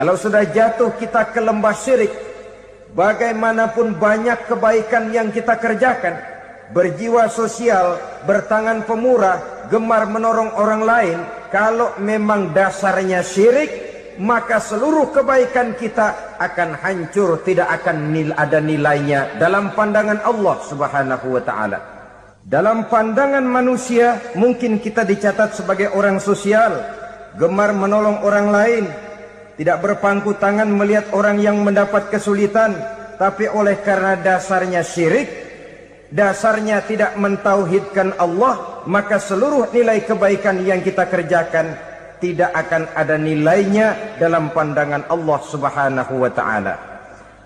Kalau sudah jatuh kita ke lembah syirik, bagaimanapun banyak kebaikan yang kita kerjakan, berjiwa sosial, bertangan pemurah, gemar menolong orang lain, kalau memang dasarnya syirik, maka seluruh kebaikan kita akan hancur, tidak akan ada nilainya dalam pandangan Allah Subhanahu wa taala. Dalam pandangan manusia, mungkin kita dicatat sebagai orang sosial, gemar menolong orang lain, tidak berpangku tangan melihat orang yang mendapat kesulitan, tapi oleh karena dasarnya syirik, dasarnya tidak mentauhidkan Allah, maka seluruh nilai kebaikan yang kita kerjakan tidak akan ada nilainya dalam pandangan Allah Subhanahu wa taala.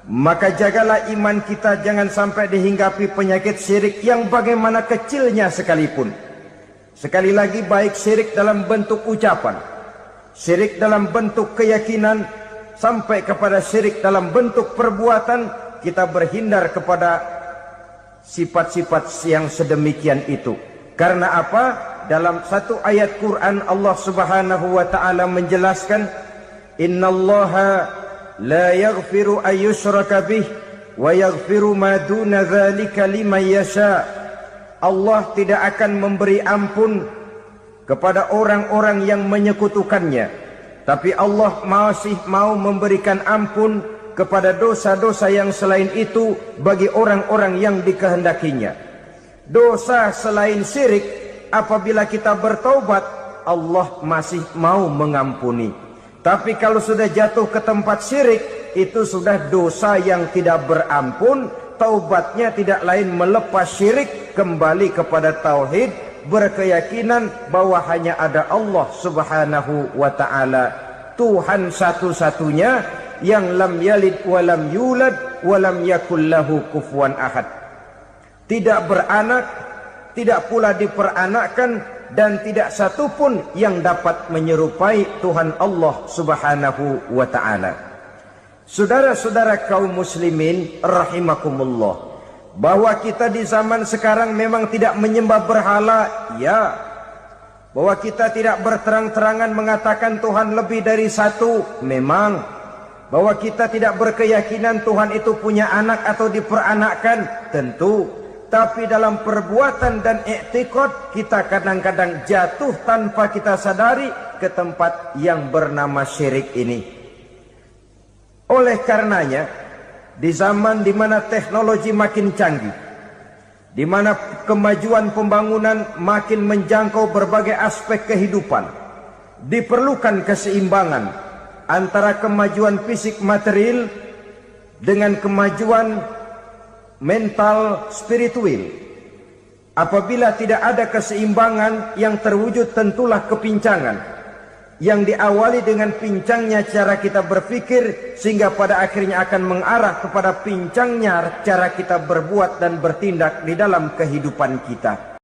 Maka jagalah iman kita jangan sampai dihinggapi penyakit syirik yang bagaimana kecilnya sekalipun. Sekali lagi, baik syirik dalam bentuk ucapan, syirik dalam bentuk keyakinan, sampai kepada syirik dalam bentuk perbuatan, kita berhindar kepada sifat-sifat yang sedemikian itu. Karena apa? Dalam satu ayat Quran Allah Subhanahu wa taala menjelaskan, innallaha la yaghfiru ayyushraka bih wa yaghfiru ma duna dzalika liman yasha. Allah tidak akan memberi ampun kepada orang-orang yang menyekutukannya, tapi Allah masih mau memberikan ampun kepada dosa-dosa yang selain itu bagi orang-orang yang dikehendakinya. Dosa selain syirik, apabila kita bertaubat, Allah masih mau mengampuni. Tapi kalau sudah jatuh ke tempat syirik, itu sudah dosa yang tidak berampun. Taubatnya tidak lain melepas syirik, kembali kepada tauhid, berkeyakinan bahwa hanya ada Allah Subhanahu wa taala, Tuhan satu-satunya yang lam yalid wa lam yulad wa lam yakul lahu kufuwan ahad. Tidak beranak, tidak pula diperanakkan, dan tidak satupun yang dapat menyerupai Tuhan Allah Subhanahu wa taala. Saudara-saudara kaum muslimin rahimakumullah, bahwa kita di zaman sekarang memang tidak menyembah berhala, ya. Bahwa kita tidak berterang-terangan mengatakan Tuhan lebih dari satu, memang. Bahwa kita tidak berkeyakinan Tuhan itu punya anak atau diperanakkan, tentu. Tapi dalam perbuatan dan i'tiqad, kita kadang-kadang jatuh tanpa kita sadari ke tempat yang bernama syirik ini. Oleh karenanya, di zaman di mana teknologi makin canggih, di mana kemajuan pembangunan makin menjangkau berbagai aspek kehidupan, diperlukan keseimbangan antara kemajuan fisik material dengan kemajuan mental spiritual. Apabila tidak ada keseimbangan yang terwujud, tentulah kepincangan yang diawali dengan pincangnya cara kita berpikir, sehingga pada akhirnya akan mengarah kepada pincangnya cara kita berbuat dan bertindak di dalam kehidupan kita.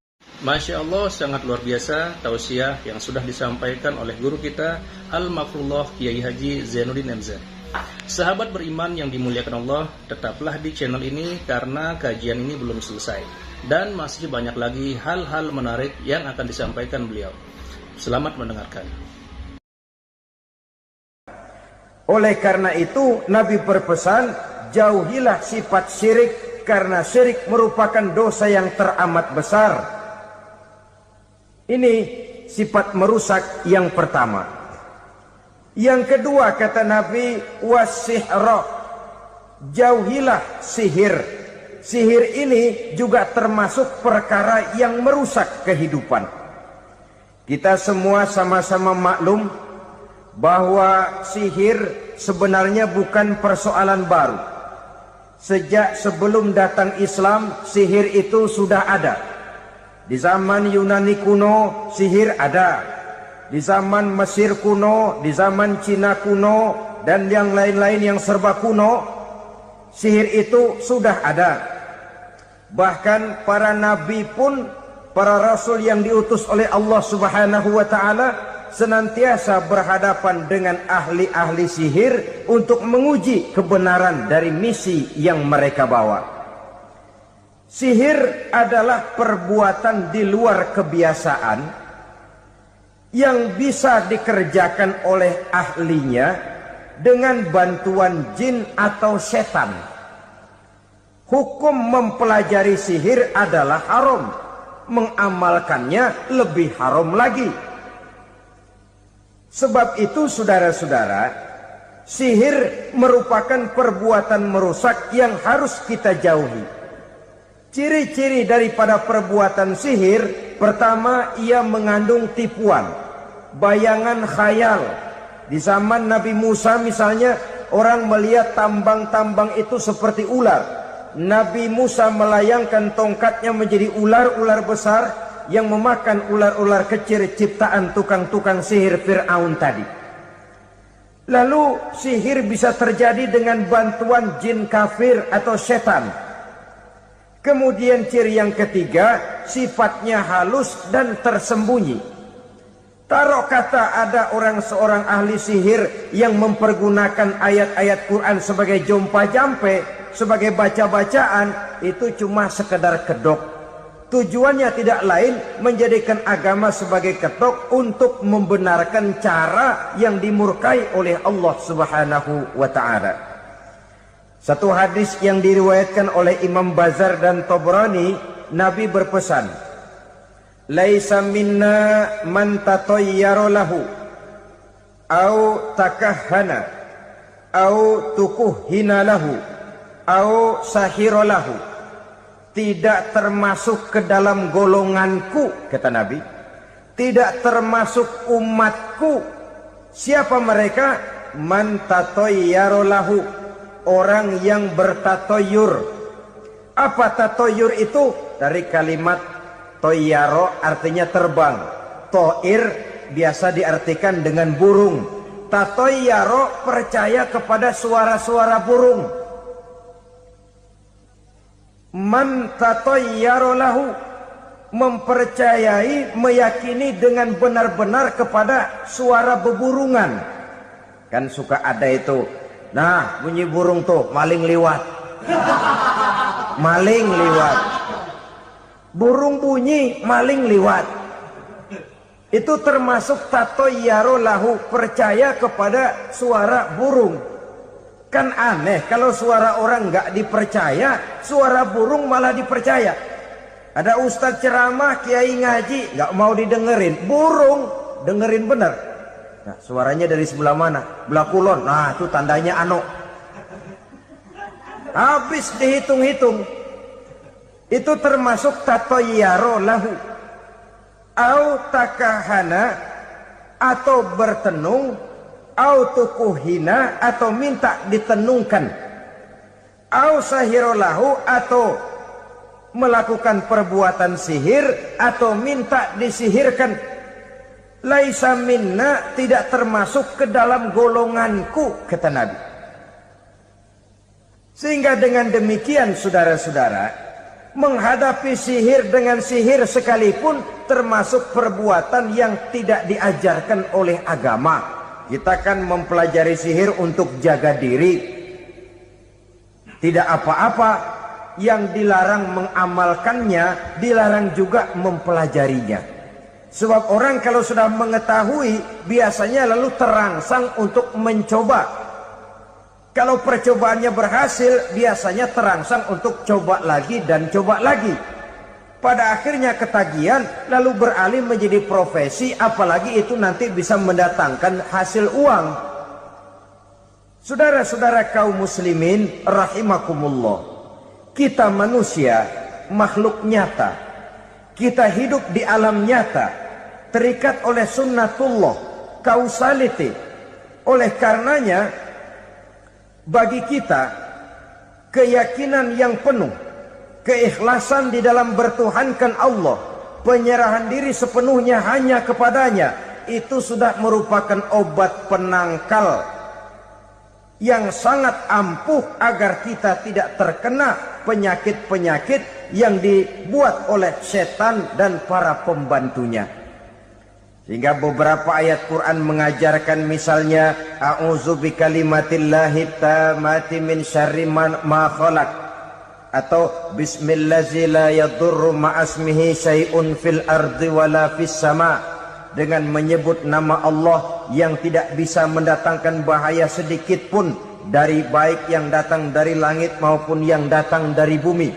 Masya Allah, sangat luar biasa tausiah yang sudah disampaikan oleh guru kita Al-Mafrullah Kiai Haji Zainuddin MZ. Sahabat beriman yang dimuliakan Allah, tetaplah di channel ini karena kajian ini belum selesai dan masih banyak lagi hal-hal menarik yang akan disampaikan beliau. Selamat mendengarkan. Oleh karena itu Nabi berpesan, jauhilah sifat syirik, karena syirik merupakan dosa yang teramat besar. Ini sifat merusak yang pertama. Yang kedua, kata Nabi, wasihra, jauhilah sihir. Sihir ini juga termasuk perkara yang merusak kehidupan. Kita semua sama-sama maklum bahwa sihir sebenarnya bukan persoalan baru. Sejak sebelum datang Islam, sihir itu sudah ada. Di zaman Yunani kuno, sihir ada. Di zaman Mesir kuno, di zaman Cina kuno, dan yang lain-lain yang serba kuno, sihir itu sudah ada. Bahkan para nabi pun, para rasul yang diutus oleh Allah Subhanahu wa taala, senantiasa berhadapan dengan ahli-ahli sihir untuk menguji kebenaran dari misi yang mereka bawa. Sihir adalah perbuatan di luar kebiasaan yang bisa dikerjakan oleh ahlinya dengan bantuan jin atau setan. Hukum mempelajari sihir adalah haram, mengamalkannya lebih haram lagi. Sebab itu saudara-saudara, sihir merupakan perbuatan merusak yang harus kita jauhi. Ciri-ciri daripada perbuatan sihir, pertama, ia mengandung tipuan, bayangan khayal. Di zaman Nabi Musa misalnya, orang melihat tambang-tambang itu seperti ular. Nabi Musa melayangkan tongkatnya menjadi ular-ular besar yang memakan ular-ular kecil ciptaan tukang-tukang sihir Fir'aun tadi. Lalu sihir bisa terjadi dengan bantuan jin kafir atau setan. Kemudian ciri yang ketiga, sifatnya halus dan tersembunyi. Taruh kata ada seorang ahli sihir yang mempergunakan ayat-ayat Quran sebagai jompa-jampe, sebagai baca-bacaan, itu cuma sekedar kedok. Tujuannya tidak lain menjadikan agama sebagai ketok untuk membenarkan cara yang dimurkai oleh Allah Subhanahu wa ta'ala. Satu hadis yang diriwayatkan oleh Imam Bazar dan Tabrani, Nabi berpesan, "Laisa minna man tatayyara lahu au takahhana au tukuhhina lahu au sahira lahu." Tidak termasuk ke dalam golonganku, kata Nabi. Tidak termasuk umatku. Siapa mereka? Man tatayyara lahu, orang yang bertatoyur. Apa tatoyur itu? Dari kalimat toyaro, artinya terbang. Toir biasa diartikan dengan burung. Tatoyaro percaya kepada suara-suara burung. Man tatayyara lahu, mempercayai, meyakini dengan benar-benar kepada suara beburungan. Kan suka ada itu, nah bunyi burung tuh, maling liwat. Maling liwat. Burung bunyi, maling liwat. Itu termasuk tatayyara lahu, percaya kepada suara burung. Kan aneh kalau suara orang nggak dipercaya, suara burung malah dipercaya. Ada ustadz ceramah, kiai ngaji, nggak mau didengerin, burung dengerin bener. Nah, suaranya dari sebelah mana? Belah kulon. Nah, itu tandanya ano. Habis dihitung-hitung. Itu termasuk tatayyara lahu. Au takahana, atau bertenung, au tukuhina, atau minta ditenungkan, au sahirolahu, atau melakukan perbuatan sihir, atau minta disihirkan. Laisa minna, tidak termasuk ke dalam golonganku, kata Nabi. Sehingga dengan demikian saudara-saudara, menghadapi sihir dengan sihir sekalipun termasuk perbuatan yang tidak diajarkan oleh agama. Kita kan mempelajari sihir untuk jaga diri. Tidak apa-apa, yang dilarang mengamalkannya, dilarang juga mempelajarinya. Sebab orang kalau sudah mengetahui, biasanya lalu terangsang untuk mencoba. Kalau percobaannya berhasil, biasanya terangsang untuk coba lagi dan coba lagi. Pada akhirnya ketagihan, lalu beralih menjadi profesi, apalagi itu nanti bisa mendatangkan hasil uang. Saudara-saudara kaum muslimin rahimakumullah, kita manusia makhluk nyata. Kita hidup di alam nyata, terikat oleh sunnatullah, causality. Oleh karenanya, bagi kita keyakinan yang penuh, keikhlasan di dalam bertuhankan Allah, penyerahan diri sepenuhnya hanya kepadanya, itu sudah merupakan obat penangkal yang sangat ampuh agar kita tidak terkena penyakit-penyakit yang dibuat oleh setan dan para pembantunya. Sehingga beberapa ayat Quran mengajarkan, misalnya a'udzu bikalimatillahi tammati min syarri ma khalaq, atau bismillazi la yadurru ma'asmihi syai'un fil ardi wala fis sama, dengan menyebut nama Allah yang tidak bisa mendatangkan bahaya sedikit pun dari baik yang datang dari langit maupun yang datang dari bumi.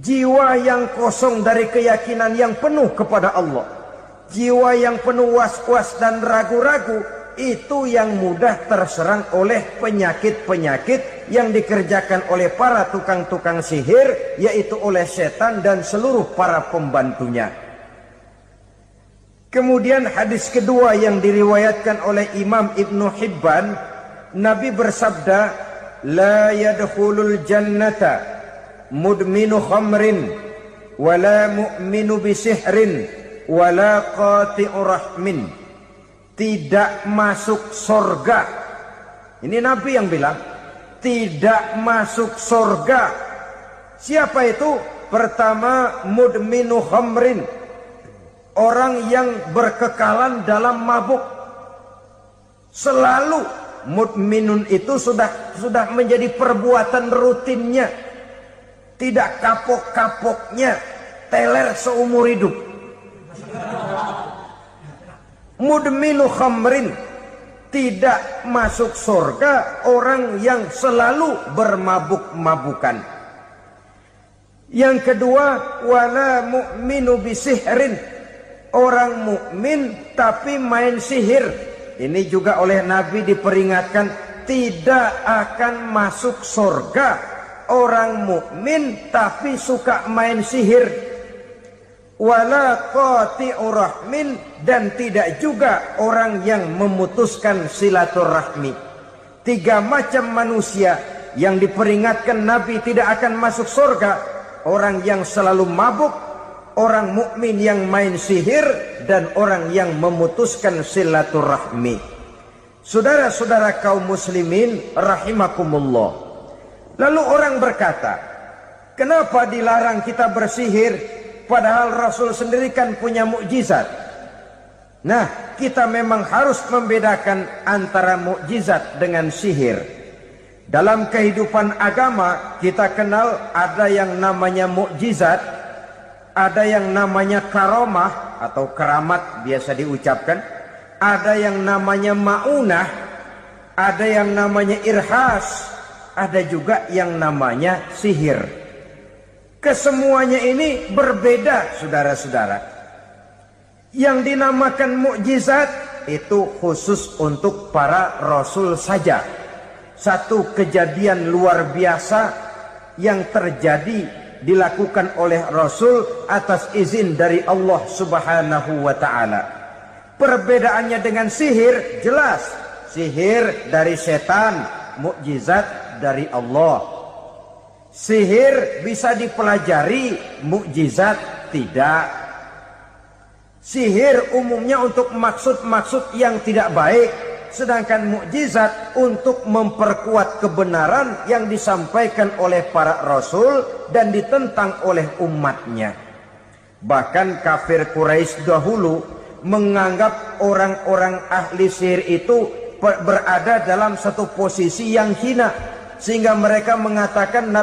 Jiwa yang kosong dari keyakinan yang penuh kepada Allah, jiwa yang penuh was-was dan ragu-ragu, itu yang mudah terserang oleh penyakit-penyakit yang dikerjakan oleh para tukang-tukang sihir, yaitu oleh setan dan seluruh para pembantunya. Kemudian hadis kedua yang diriwayatkan oleh Imam Ibnu Hibban, Nabi bersabda, la yadkhulul jannata mudminu khamrin wala mu'minu bisihrin wala qati'u rahmin. Tidak masuk surga. Ini Nabi yang bilang, tidak masuk surga. Siapa itu? Pertama, mudminu khamrin, orang yang berkekalan dalam mabuk. Selalu mudminun itu sudah menjadi perbuatan rutinnya, tidak kapok-kapoknya, teler seumur hidup. Mudminu khamrin, tidak masuk surga orang yang selalu bermabuk-mabukan. Yang kedua, wala mu'minu bisihrin, orang mukmin tapi main sihir. Ini juga oleh Nabi diperingatkan, tidak akan masuk surga orang mukmin tapi suka main sihir. Wala qati'u rahmin, dan tidak juga orang yang memutuskan silaturahmi. Tiga macam manusia yang diperingatkan Nabi tidak akan masuk surga: orang yang selalu mabuk, orang mukmin yang main sihir, dan orang yang memutuskan silaturahmi. Saudara-saudara kaum muslimin rahimakumullah. Lalu orang berkata, kenapa dilarang kita bersihir? Padahal Rasul sendiri kan punya mukjizat. Nah, kita memang harus membedakan antara mukjizat dengan sihir. Dalam kehidupan agama kita kenal ada yang namanya mukjizat, ada yang namanya karomah atau keramat biasa diucapkan, ada yang namanya maunah, ada yang namanya irhas, ada juga yang namanya sihir. Kesemuanya ini berbeda, saudara-saudara. Yang dinamakan mukjizat itu khusus untuk para rasul saja. Satu kejadian luar biasa yang terjadi dilakukan oleh rasul atas izin dari Allah Subhanahu wa taala. Perbedaannya dengan sihir jelas. Sihir dari setan, mukjizat dari Allah. Sihir bisa dipelajari, mukjizat tidak. Sihir umumnya untuk maksud-maksud yang tidak baik, sedangkan mukjizat untuk memperkuat kebenaran yang disampaikan oleh para rasul dan ditentang oleh umatnya. Bahkan kafir Quraisy dahulu menganggap orang-orang ahli sihir itu berada dalam satu posisi yang hina, sehingga mereka mengatakan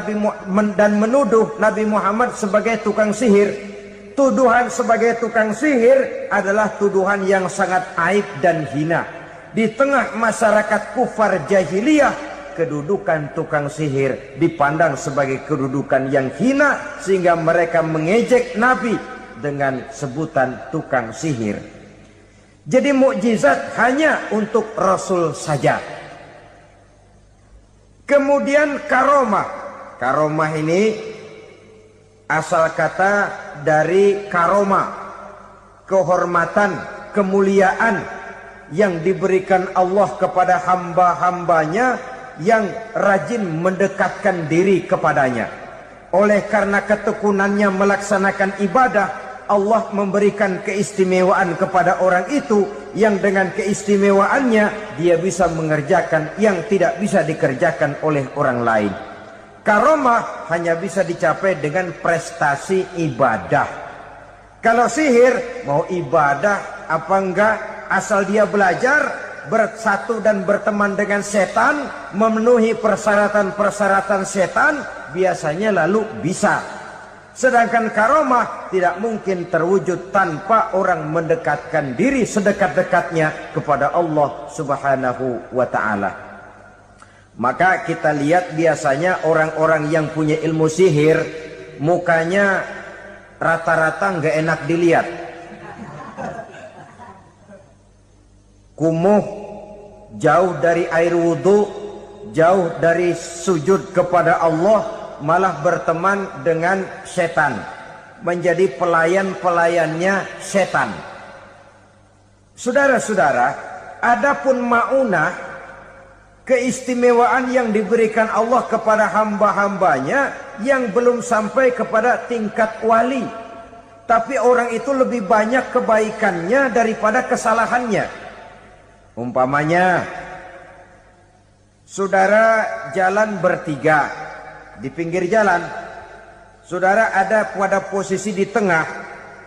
dan menuduh Nabi Muhammad sebagai tukang sihir. Tuduhan sebagai tukang sihir adalah tuduhan yang sangat aib dan hina. Di tengah masyarakat kufar jahiliyah, kedudukan tukang sihir dipandang sebagai kedudukan yang hina, sehingga mereka mengejek Nabi dengan sebutan tukang sihir. Jadi mukjizat hanya untuk Rasul saja. Kemudian karomah. Karomah ini asal kata dari karomah, kehormatan, kemuliaan yang diberikan Allah kepada hamba-hambanya yang rajin mendekatkan diri kepadanya. Oleh karena ketekunannya melaksanakan ibadah, Allah memberikan keistimewaan kepada orang itu, yang dengan keistimewaannya dia bisa mengerjakan yang tidak bisa dikerjakan oleh orang lain. Karomah hanya bisa dicapai dengan prestasi ibadah. Kalau sihir, mau ibadah apa enggak, asal dia belajar, bersatu dan berteman dengan setan, memenuhi persyaratan-persyaratan setan, biasanya lalu bisa. Sedangkan karomah tidak mungkin terwujud tanpa orang mendekatkan diri sedekat-dekatnya kepada Allah Subhanahu wa ta'ala. Maka kita lihat biasanya orang-orang yang punya ilmu sihir, mukanya rata-rata nggak enak dilihat. Kumuh, jauh dari air wudhu, jauh dari sujud kepada Allah, malah berteman dengan setan, menjadi pelayan-pelayannya setan. Saudara-saudara, adapun maunah, keistimewaan yang diberikan Allah kepada hamba-hambanya yang belum sampai kepada tingkat wali, tapi orang itu lebih banyak kebaikannya daripada kesalahannya. Umpamanya, saudara jalan bertiga di pinggir jalan, saudara ada pada posisi di tengah,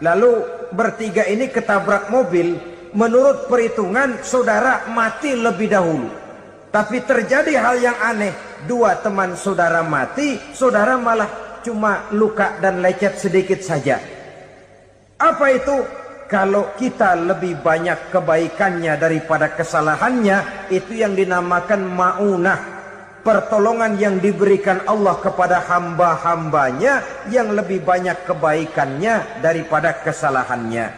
lalu bertiga ini ketabrak mobil. Menurut perhitungan saudara mati lebih dahulu, tapi terjadi hal yang aneh, dua teman saudara mati, saudara malah cuma luka dan lecet sedikit saja. Apa itu? Kalau kita lebih banyak kebaikannya daripada kesalahannya, itu yang dinamakan maunah, pertolongan yang diberikan Allah kepada hamba-hambanya yang lebih banyak kebaikannya daripada kesalahannya.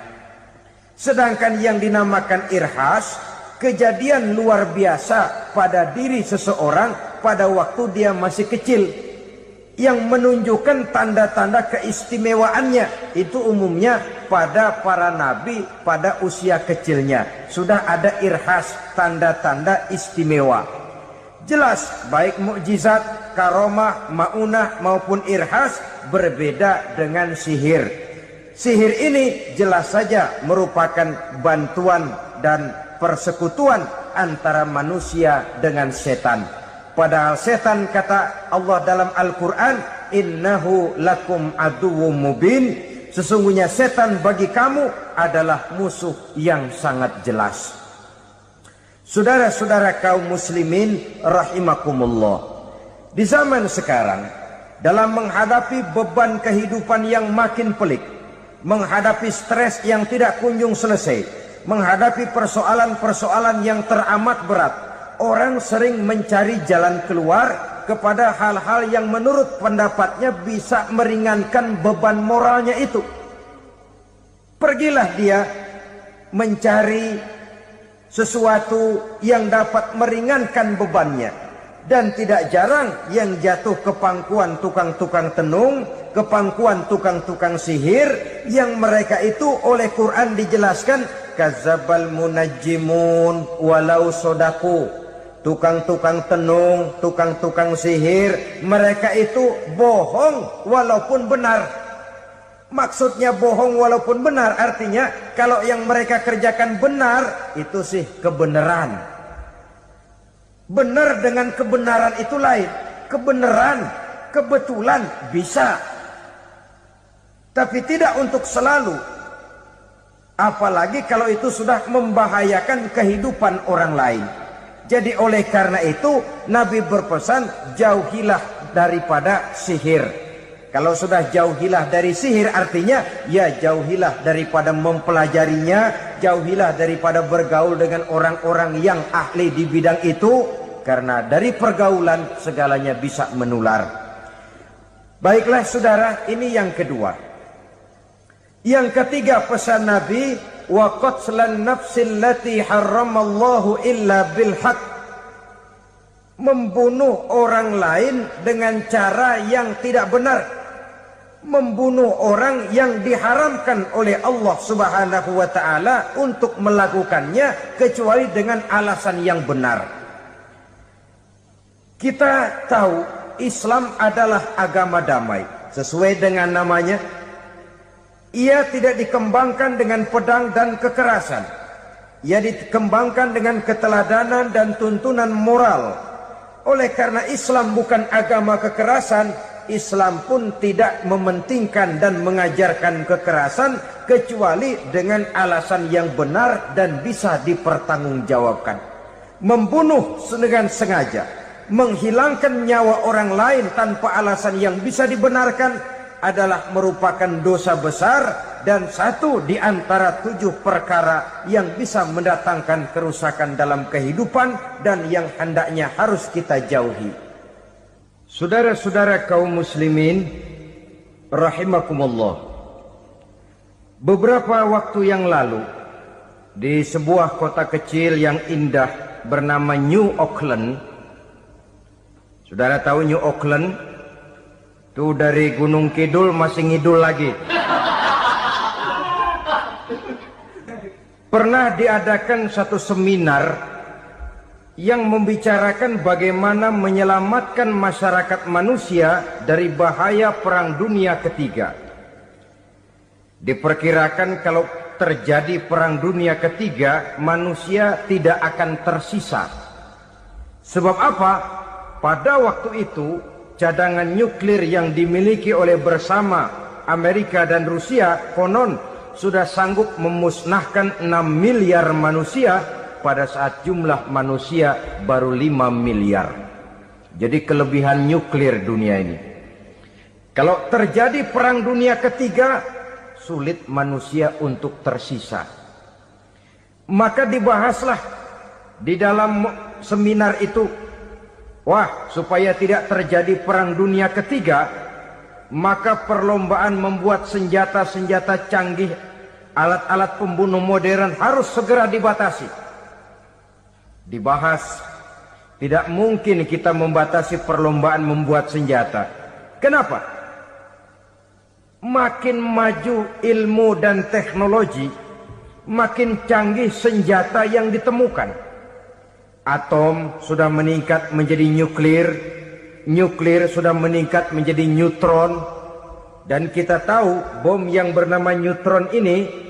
Sedangkan yang dinamakan irhas, kejadian luar biasa pada diri seseorang pada waktu dia masih kecil, yang menunjukkan tanda-tanda keistimewaannya. Itu umumnya pada para nabi pada usia kecilnya sudah ada irhas, tanda-tanda istimewa. Jelas baik mukjizat, karomah, maunah maupun irhas berbeda dengan sihir. Sihir ini jelas saja merupakan bantuan dan persekutuan antara manusia dengan setan. Padahal setan, kata Allah dalam Al-Quran, innahu lakum aduwwum mubin, sesungguhnya setan bagi kamu adalah musuh yang sangat jelas. Saudara-saudara kaum muslimin rahimakumullah, di zaman sekarang dalam menghadapi beban kehidupan yang makin pelik, menghadapi stres yang tidak kunjung selesai, menghadapi persoalan-persoalan yang teramat berat, orang sering mencari jalan keluar kepada hal-hal yang menurut pendapatnya bisa meringankan beban moralnya itu. Pergilah dia mencari sesuatu yang dapat meringankan bebannya. Dan tidak jarang yang jatuh ke pangkuan tukang-tukang tenung, ke pangkuan tukang-tukang sihir, yang mereka itu oleh Quran dijelaskan kadzabal munajjimun walau sodaku. Tukang-tukang tenung, tukang-tukang sihir, mereka itu bohong walaupun benar. Maksudnya bohong walaupun benar, artinya kalau yang mereka kerjakan benar, itu sih kebenaran. Benar dengan kebenaran itu lain. Kebenaran, kebetulan bisa, tapi tidak untuk selalu. Apalagi kalau itu sudah membahayakan kehidupan orang lain. Jadi oleh karena itu Nabi berpesan, jauhilah daripada sihir. Kalau sudah jauhilah dari sihir, artinya ya jauhilah daripada mempelajarinya, jauhilah daripada bergaul dengan orang-orang yang ahli di bidang itu, karena dari pergaulan segalanya bisa menular. Baiklah saudara, ini yang kedua. Yang ketiga pesan Nabi, wa qatlan nafsil lati harramallahu illa bil haq, membunuh orang lain dengan cara yang tidak benar, membunuh orang yang diharamkan oleh Allah Subhanahu wa ta'ala untuk melakukannya kecuali dengan alasan yang benar. Kita tahu Islam adalah agama damai, sesuai dengan namanya. Ia tidak dikembangkan dengan pedang dan kekerasan. Ia dikembangkan dengan keteladanan dan tuntunan moral. Oleh karena Islam bukan agama kekerasan, Islam pun tidak mementingkan dan mengajarkan kekerasan kecuali dengan alasan yang benar dan bisa dipertanggungjawabkan. Membunuh dengan sengaja, menghilangkan nyawa orang lain tanpa alasan yang bisa dibenarkan adalah merupakan dosa besar dan satu di antara 7 perkara yang bisa mendatangkan kerusakan dalam kehidupan dan yang hendaknya harus kita jauhi. Saudara-saudara kaum muslimin rahimakumullah, beberapa waktu yang lalu di sebuah kota kecil yang indah bernama New Auckland. Saudara tahu New Auckland? Itu dari Gunung Kidul masih ngidul lagi. Pernah diadakan satu seminar yang membicarakan bagaimana menyelamatkan masyarakat manusia dari bahaya Perang Dunia Ketiga. Diperkirakan kalau terjadi Perang Dunia Ketiga, manusia tidak akan tersisa. Sebab apa? Pada waktu itu cadangan nuklir yang dimiliki oleh bersama Amerika dan Rusia konon sudah sanggup memusnahkan 6 miliar manusia pada saat jumlah manusia baru 5 miliar. Jadi kelebihan nuklir dunia ini. Kalau terjadi Perang Dunia Ketiga, sulit manusia untuk tersisa. Maka dibahaslah di dalam seminar itu, wah, supaya tidak terjadi Perang Dunia Ketiga, maka perlombaan membuat senjata-senjata canggih, alat-alat pembunuh modern harus segera dibatasi. Dibahas, tidak mungkin kita membatasi perlombaan membuat senjata. Kenapa? Makin maju ilmu dan teknologi, makin canggih senjata yang ditemukan. Atom sudah meningkat menjadi nuklir, nuklir sudah meningkat menjadi neutron, dan kita tahu bom yang bernama neutron ini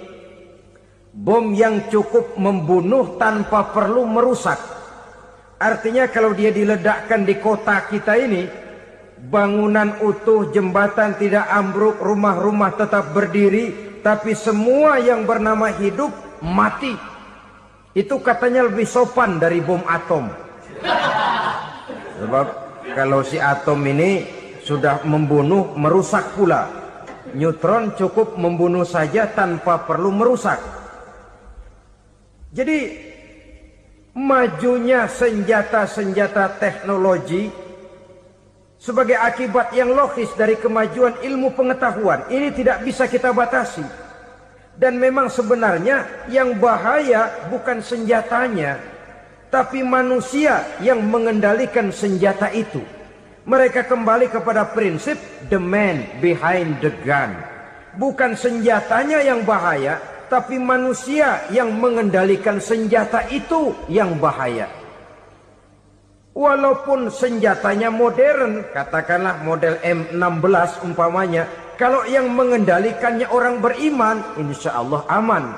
bom yang cukup membunuh tanpa perlu merusak. Artinya kalau dia diledakkan di kota kita ini, bangunan utuh, jembatan tidak ambruk, rumah-rumah tetap berdiri, tapi semua yang bernama hidup mati. Itu katanya lebih sopan dari bom atom. Sebab kalau si atom ini sudah membunuh, merusak pula. Neutron cukup membunuh saja tanpa perlu merusak. Jadi majunya senjata-senjata teknologi sebagai akibat yang logis dari kemajuan ilmu pengetahuan. Ini tidak bisa kita batasi. Dan memang sebenarnya yang bahaya bukan senjatanya, tapi manusia yang mengendalikan senjata itu. Mereka kembali kepada prinsip the man behind the gun. Bukan senjatanya yang bahaya, tapi manusia yang mengendalikan senjata itu yang bahaya. Walaupun senjatanya modern, katakanlah model M16 umpamanya, kalau yang mengendalikannya orang beriman, insya Allah aman.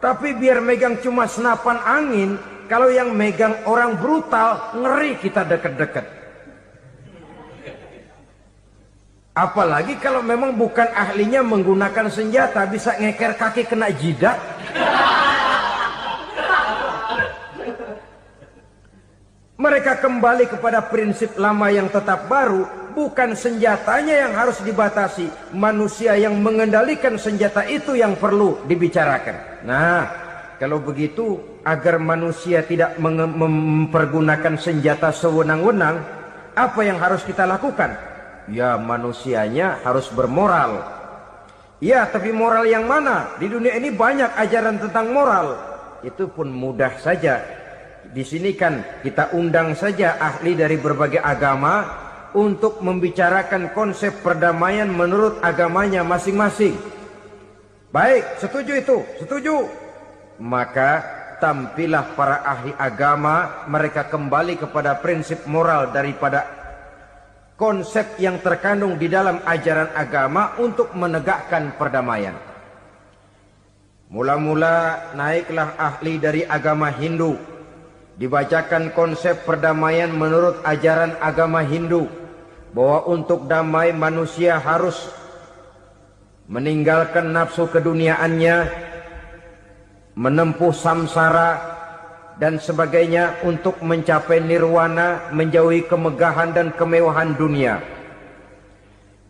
Tapi biar megang cuma senapan angin, kalau yang megang orang brutal, ngeri kita deket-deket. Apalagi kalau memang bukan ahlinya menggunakan senjata, bisa ngeker kaki kena jidat. Mereka kembali kepada prinsip lama yang tetap baru, bukan senjatanya yang harus dibatasi, manusia yang mengendalikan senjata itu yang perlu dibicarakan. Nah, kalau begitu agar manusia tidak mempergunakan senjata sewenang-wenang, apa yang harus kita lakukan? Ya, manusianya harus bermoral. Ya, tapi moral yang mana? Di dunia ini banyak ajaran tentang moral. Itu pun mudah saja. Di sini kan kita undang saja ahli dari berbagai agama untuk membicarakan konsep perdamaian menurut agamanya masing-masing. Baik, setuju itu, setuju. Maka tampillah para ahli agama, mereka kembali kepada prinsip moral daripada konsep yang terkandung di dalam ajaran agama untuk menegakkan perdamaian. Mula-mula naiklah ahli dari agama Hindu. Dibacakan konsep perdamaian menurut ajaran agama Hindu, bahwa untuk damai manusia harus meninggalkan nafsu keduniaannya, menempuh samsara dan sebagainya untuk mencapai nirwana, menjauhi kemegahan dan kemewahan dunia.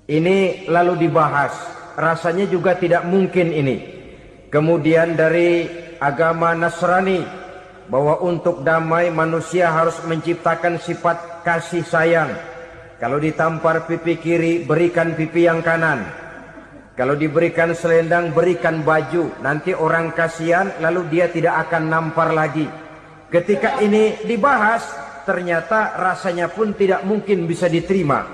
Ini lalu dibahas, rasanya juga tidak mungkin ini. Kemudian dari agama Nasrani, bahwa untuk damai manusia harus menciptakan sifat kasih sayang. Kalau ditampar pipi kiri, berikan pipi yang kanan. Kalau diberikan selendang, berikan baju. Nanti orang kasihan, lalu dia tidak akan nampar lagi. Ketika ini dibahas, ternyata rasanya pun tidak mungkin bisa diterima.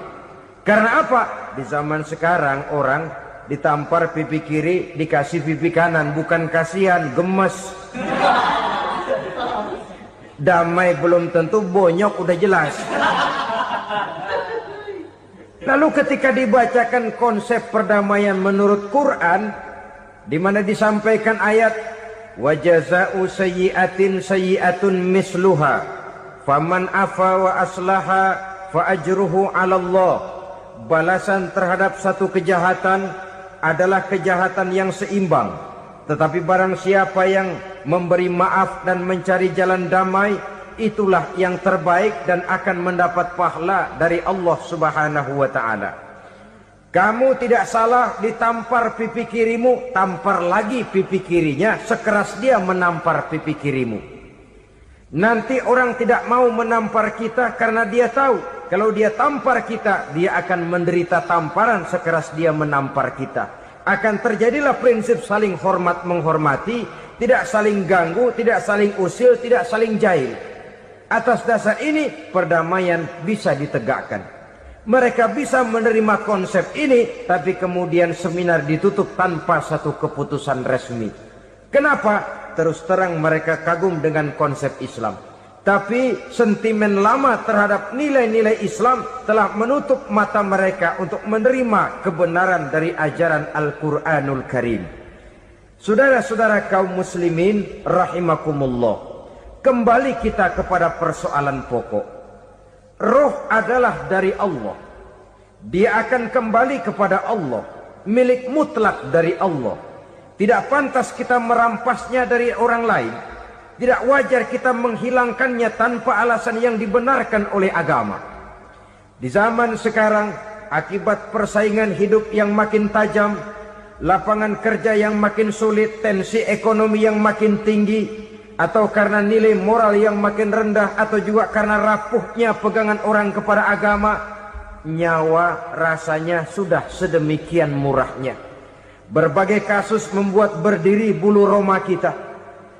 Karena apa? Di zaman sekarang orang ditampar pipi kiri, dikasih pipi kanan. Bukan kasihan, gemes. Damai belum tentu, bonyok udah jelas. Lalu ketika dibacakan konsep perdamaian menurut Quran, di mana disampaikan ayat wa jazaa'u sayyi'atin sayyi'atun misluha faman afa wa aslaha fa ajruhu 'ala Allah. Balasan terhadap satu kejahatan adalah kejahatan yang seimbang. Tetapi barang siapa yang memberi maaf dan mencari jalan damai, itulah yang terbaik dan akan mendapat pahala dari Allah Subhanahu wa ta'ala. Kamu tidak salah ditampar pipi kirimu, tampar lagi pipi kirinya sekeras dia menampar pipi kirimu. Nanti orang tidak mau menampar kita karena dia tahu kalau dia tampar kita, dia akan menderita tamparan sekeras dia menampar kita. Akan terjadilah prinsip saling hormat menghormati, tidak saling ganggu, tidak saling usil, tidak saling jahil. Atas dasar ini perdamaian bisa ditegakkan. Mereka bisa menerima konsep ini, tapi kemudian seminar ditutup tanpa satu keputusan resmi. Kenapa? Terus terang mereka kagum dengan konsep Islam, tapi sentimen lama terhadap nilai-nilai Islam telah menutup mata mereka untuk menerima kebenaran dari ajaran Al-Quranul Karim. Saudara-saudara kaum muslimin rahimakumullah, kembali kita kepada persoalan pokok. Roh adalah dari Allah. Dia akan kembali kepada Allah, milik mutlak dari Allah. Tidak pantas kita merampasnya dari orang lain. Tidak wajar kita menghilangkannya tanpa alasan yang dibenarkan oleh agama. Di zaman sekarang, akibat persaingan hidup yang makin tajam, lapangan kerja yang makin sulit, tensi ekonomi yang makin tinggi, atau karena nilai moral yang makin rendah, atau juga karena rapuhnya pegangan orang kepada agama, nyawa rasanya sudah sedemikian murahnya. Berbagai kasus membuat berdiri bulu roma kita.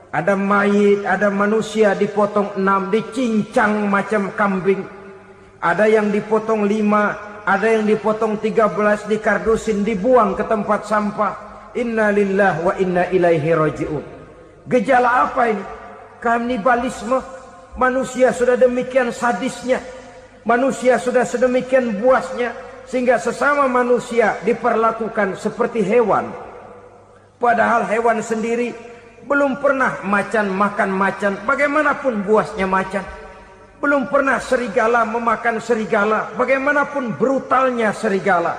Ada mayit, ada manusia dipotong 6, dicincang macam kambing. Ada yang dipotong 5, ada yang dipotong 13, dikardusin, dibuang ke tempat sampah. Inna lillahi wa inna ilaihi raji'un. Gejala apa ini? Kanibalisme. Manusia sudah demikian sadisnya, manusia sudah sedemikian buasnya, sehingga sesama manusia diperlakukan seperti hewan. Padahal hewan sendiri belum pernah macan makan macan, bagaimanapun buasnya macan. Belum pernah serigala memakan serigala, bagaimanapun brutalnya serigala.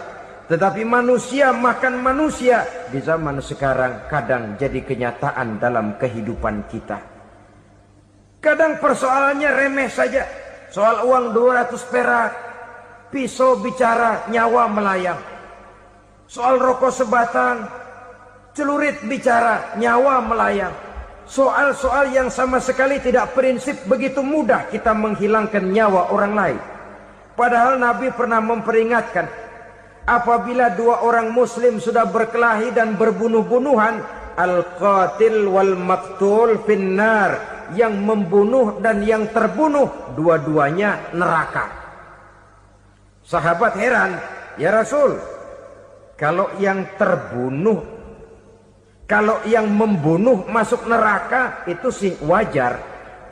Tetapi manusia makan manusia di zaman sekarang kadang jadi kenyataan dalam kehidupan kita. Kadang persoalannya remeh saja. Soal uang 200 perak, pisau bicara, nyawa melayang. Soal rokok sebatang, celurit bicara, nyawa melayang. Soal-soal yang sama sekali tidak prinsip, begitu mudah kita menghilangkan nyawa orang lain. Padahal Nabi pernah memperingatkan, apabila dua orang muslim sudah berkelahi dan berbunuh-bunuhan, al-qatil wal maktul finnar, yang membunuh dan yang terbunuh dua-duanya neraka. Sahabat heran, ya Rasul, kalau yang terbunuh, kalau yang membunuh masuk neraka itu sih wajar,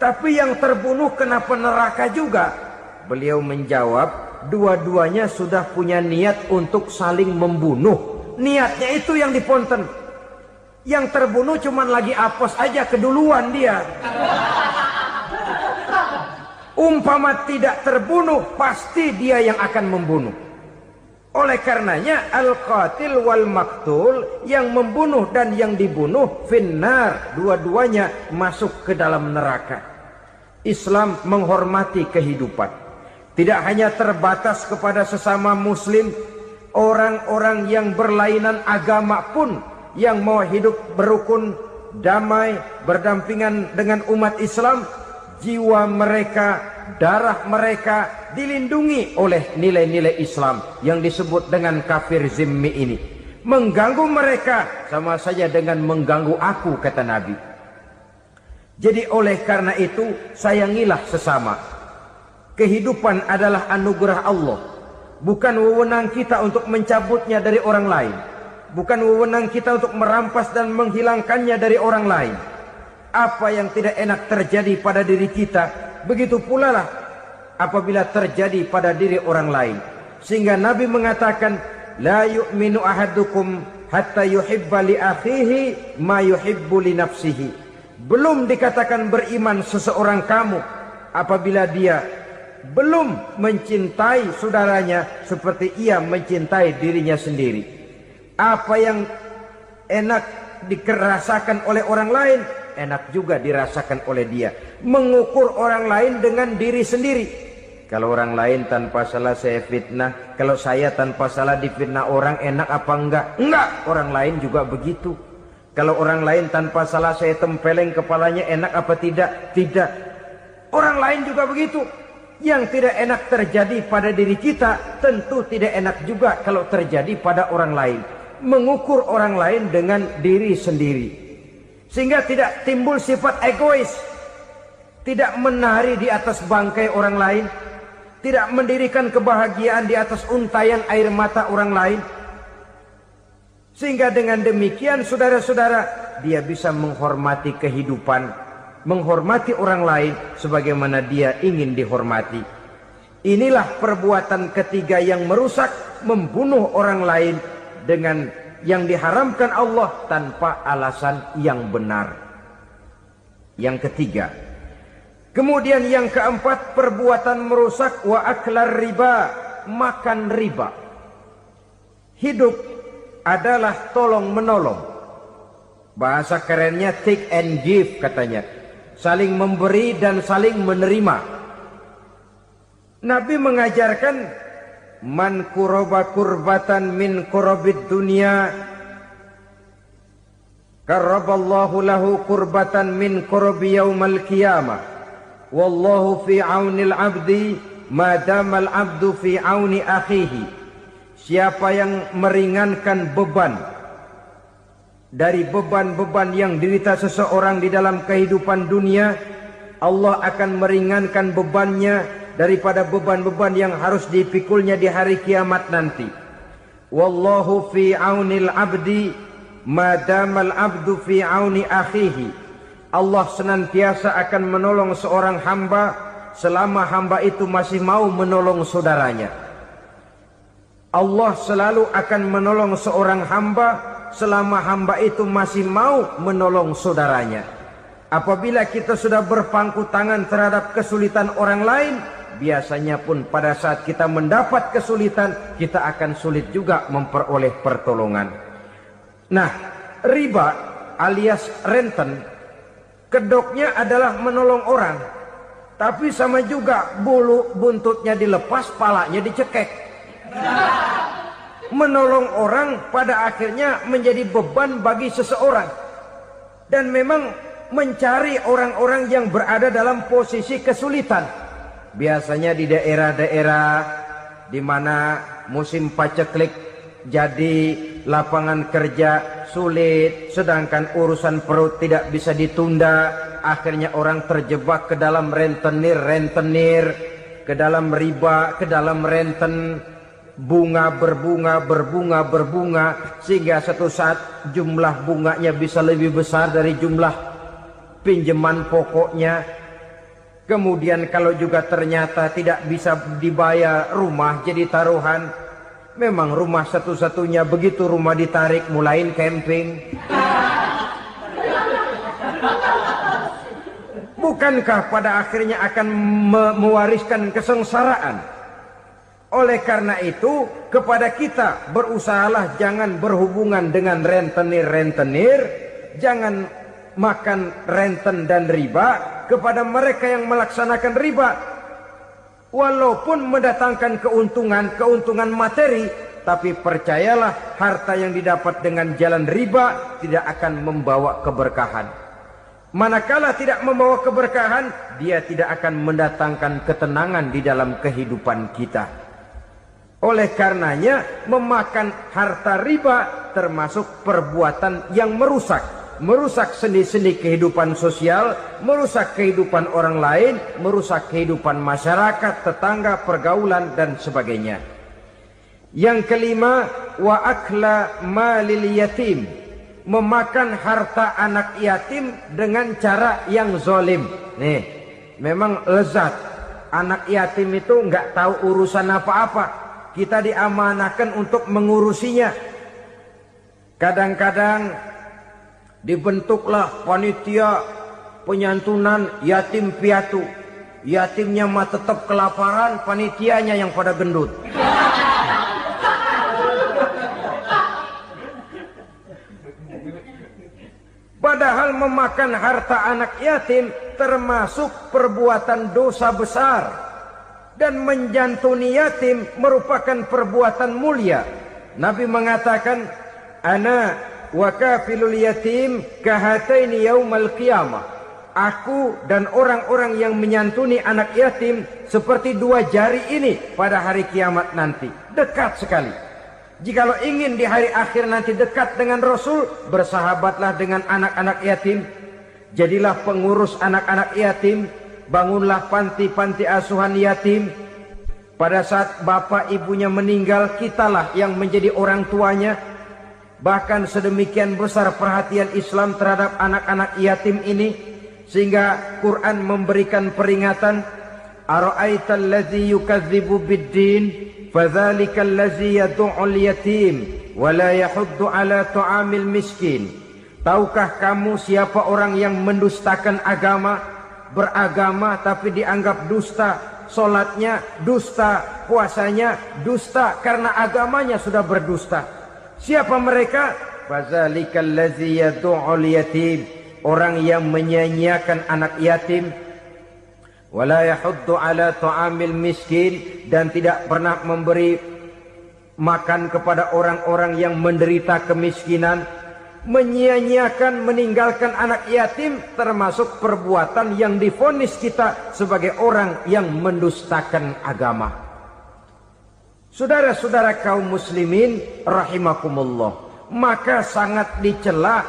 tapi yang terbunuh kenapa neraka juga? Beliau menjawab, dua-duanya sudah punya niat untuk saling membunuh. Niatnya itu yang diponten. Yang terbunuh cuman lagi apes aja, keduluan dia. Umpama tidak terbunuh, pasti dia yang akan membunuh. Oleh karenanya al-qatil wal maktul, yang membunuh dan yang dibunuh finnar, dua-duanya masuk ke dalam neraka. Islam menghormati kehidupan. Tidak hanya terbatas kepada sesama muslim, orang-orang yang berlainan agama pun yang mau hidup berukun, damai, berdampingan dengan umat Islam, jiwa mereka, darah mereka dilindungi oleh nilai-nilai Islam yang disebut dengan kafir zimmi ini. Mengganggu mereka sama saja dengan mengganggu aku, kata Nabi. Jadi oleh karena itu sayangilah sesama. Kehidupan adalah anugerah Allah, bukan wewenang kita untuk mencabutnya dari orang lain, bukan wewenang kita untuk merampas dan menghilangkannya dari orang lain. Apa yang tidak enak terjadi pada diri kita, begitu pula lah apabila terjadi pada diri orang lain. Sehingga Nabi mengatakan, la yu'minu ahadukum hatta yuhibba li akhihi ma yuhibbu li nafsihi. Belum dikatakan beriman seseorang kamu apabila dia belum mencintai saudaranya seperti ia mencintai dirinya sendiri. Apa yang enak dirasakan oleh orang lain, enak juga dirasakan oleh dia. Mengukur orang lain dengan diri sendiri. Kalau orang lain tanpa salah saya fitnah, kalau saya tanpa salah difitnah orang, enak apa enggak? Enggak, orang lain juga begitu. Kalau orang lain tanpa salah saya tempeleng kepalanya, enak apa tidak? Tidak. Orang lain juga begitu. Yang tidak enak terjadi pada diri kita, tentu tidak enak juga kalau terjadi pada orang lain. Mengukur orang lain dengan diri sendiri, sehingga tidak timbul sifat egois, tidak menari di atas bangkai orang lain, tidak mendirikan kebahagiaan di atas untayan air mata orang lain. Sehingga dengan demikian saudara-saudara, dia bisa menghormati kehidupan, menghormati orang lain sebagaimana dia ingin dihormati. Inilah perbuatan ketiga yang merusak, membunuh orang lain dengan yang diharamkan Allah tanpa alasan yang benar. Yang ketiga. Kemudian yang keempat, perbuatan merusak wa aklar riba, makan riba. Hidup adalah tolong menolong. Bahasa kerennya take and give katanya. Saling memberi dan saling menerima. Nabi mengajarkan, man kuraba kurbatan min kurabid dunia, karaballahu lahu kurbatan min kurabi yaumal qiyamah. Wallahu fi aunil abdi madamal abdu fi auni akhihi. Siapa yang meringankan beban dari beban-beban yang dirita seseorang di dalam kehidupan dunia, Allah akan meringankan bebannya daripada beban-beban yang harus dipikulnya di hari kiamat nanti. Wallahu fi aunil abdi madamal abdu fi auni akhihi. Allah senantiasa akan menolong seorang hamba selama hamba itu masih mau menolong saudaranya. Allah selalu akan menolong seorang hamba selama hamba itu masih mau menolong saudaranya. Apabila kita sudah berpangku tangan terhadap kesulitan orang lain, biasanya pun pada saat kita mendapat kesulitan, kita akan sulit juga memperoleh pertolongan. Nah, riba alias renten, kedoknya adalah menolong orang, tapi sama juga bulu buntutnya dilepas, palanya dicekek. Menolong orang pada akhirnya menjadi beban bagi seseorang. Dan memang mencari orang-orang yang berada dalam posisi kesulitan. Biasanya di daerah-daerah di mana musim paceklik jadi lapangan kerja sulit, sedangkan urusan perut tidak bisa ditunda. Akhirnya orang terjebak ke dalam rentenir, ke dalam riba, ke dalam renten. Bunga berbunga, sehingga satu saat jumlah bunganya bisa lebih besar dari jumlah pinjaman pokoknya. Kemudian kalau juga ternyata tidak bisa dibayar, rumah jadi taruhan. Memang rumah satu-satunya, begitu rumah ditarik mulain camping. Bukankah pada akhirnya akan mewariskan kesengsaraan? Oleh karena itu, kepada kita berusahalah jangan berhubungan dengan rentenir, jangan makan renten dan riba. Kepada mereka yang melaksanakan riba, walaupun mendatangkan keuntungan materi, tapi percayalah harta yang didapat dengan jalan riba tidak akan membawa keberkahan. Manakala tidak membawa keberkahan, dia tidak akan mendatangkan ketenangan di dalam kehidupan kita. Oleh karenanya, memakan harta riba termasuk perbuatan yang merusak sendi-sendi kehidupan sosial, merusak kehidupan orang lain, merusak kehidupan masyarakat, tetangga, pergaulan, dan sebagainya. Yang kelima, wa akla malil yatim, memakan harta anak yatim dengan cara yang zolim. Nih, memang lezat. Anak yatim itu nggak tahu urusan apa-apa. Kita diamanahkan untuk mengurusinya. Kadang-kadang dibentuklah panitia penyantunan yatim piatu. Yatimnya mah tetap kelaparan, panitianya yang pada gendut. Padahal memakan harta anak yatim termasuk perbuatan dosa besar. Dan menjantuni yatim merupakan perbuatan mulia. Nabi mengatakan, ana wa kafilul yatim kahataini yaumal qiyamah. Aku dan orang-orang yang menyantuni anak yatim seperti dua jari ini pada hari kiamat nanti. Dekat sekali. Jikalau ingin di hari akhir nanti dekat dengan Rasul, bersahabatlah dengan anak-anak yatim. Jadilah pengurus anak-anak yatim. Bangunlah panti-panti asuhan yatim. Pada saat bapak ibunya meninggal, kitalah yang menjadi orang tuanya. Bahkan sedemikian besar perhatian Islam terhadap anak-anak yatim ini, sehingga Quran memberikan peringatan, ara'aital ladzi yukadzibu bid-din fadzalikal ladzi yad'ul yatim wa la yahuddu ala ta'amil miskin. Tahukah kamu siapa orang yang mendustakan agama, beragama tapi dianggap dusta, solatnya dusta, puasanya dusta karena agamanya sudah berdusta. Siapa mereka? Fadzalikal ladzi yad'ul yatim, orang yang menyia-nyiakan anak yatim, wala yahuddu ala ta'amil miskin, dan tidak pernah memberi makan kepada orang-orang yang menderita kemiskinan. Menyia-nyiakan, meninggalkan anak yatim termasuk perbuatan yang divonis kita sebagai orang yang mendustakan agama. Saudara-saudara kaum muslimin rahimakumullah, maka sangat dicela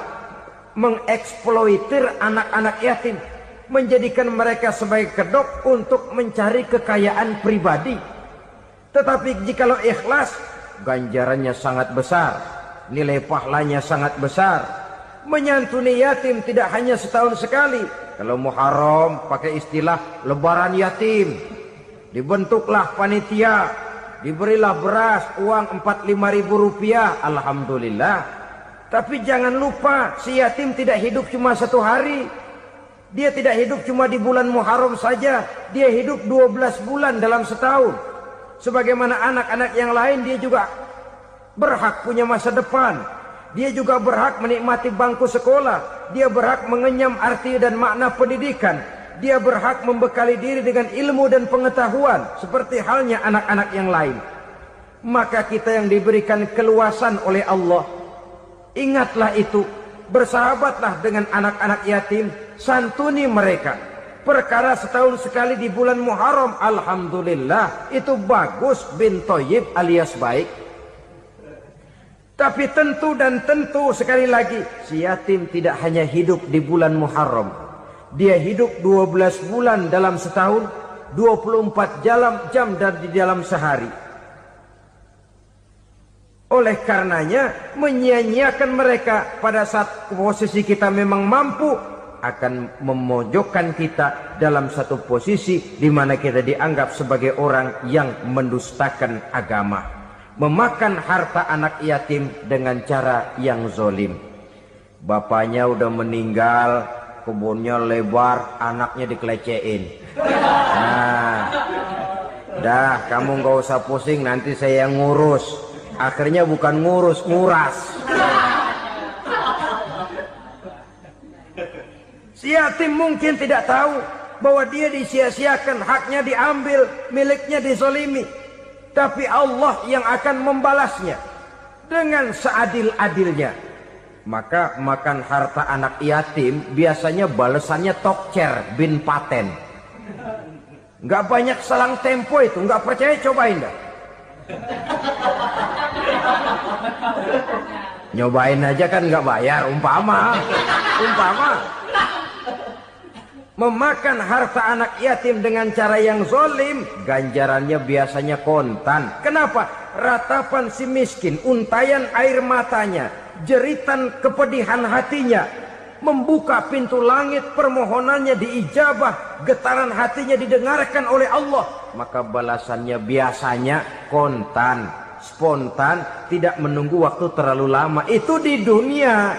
mengeksploitir anak-anak yatim, menjadikan mereka sebagai kedok untuk mencari kekayaan pribadi. Tetapi jikalau ikhlas, ganjarannya sangat besar, nilai pahalanya sangat besar. Menyantuni yatim tidak hanya setahun sekali. Kalau Muharram pakai istilah lebaran yatim, dibentuklah panitia, diberilah beras, uang 45.000 rupiah, alhamdulillah. Tapi jangan lupa, si yatim tidak hidup cuma satu hari. Dia tidak hidup cuma di bulan Muharram saja. Dia hidup 12 bulan dalam setahun. Sebagaimana anak-anak yang lain, dia juga berhak punya masa depan. Dia juga berhak menikmati bangku sekolah. Dia berhak mengenyam arti dan makna pendidikan. Dia berhak membekali diri dengan ilmu dan pengetahuan, seperti halnya anak-anak yang lain. Maka kita yang diberikan keluasan oleh Allah, ingatlah itu, bersahabatlah dengan anak-anak yatim, santuni mereka. Perkara setahun sekali di bulan Muharram, alhamdulillah, itu bagus, bin Thayyib alias baik. Tapi tentu dan tentu sekali lagi, si yatim tidak hanya hidup di bulan Muharram. Dia hidup 12 bulan dalam setahun, 24 jam di dalam sehari. Oleh karenanya, menyia-nyiakan mereka pada saat posisi kita memang mampu akan memojokkan kita dalam satu posisi di mana kita dianggap sebagai orang yang mendustakan agama, memakan harta anak yatim dengan cara yang zolim. Bapaknya udah meninggal, kebunnya lebar, anaknya dikelecehin. Nah, dah kamu nggak usah pusing, nanti saya yang ngurus. Akhirnya bukan ngurus, nguras. Si yatim mungkin tidak tahu bahwa dia disia-siakan, haknya diambil, miliknya dizolimi. tapi Allah yang akan membalasnya dengan seadil-adilnya. Maka makan harta anak yatim biasanya balasannya tokcer bin paten. Nggak banyak selang tempo itu, nggak percaya cobain dah. Nyobain aja kan nggak bayar, umpama. Memakan harta anak yatim dengan cara yang zolim, ganjarannya biasanya kontan. Kenapa? Ratapan si miskin, untayan air matanya, jeritan kepedihan hatinya, membuka pintu langit, permohonannya diijabah, getaran hatinya didengarkan oleh Allah. Maka balasannya biasanya kontan, spontan, tidak menunggu waktu terlalu lama. Itu di dunia,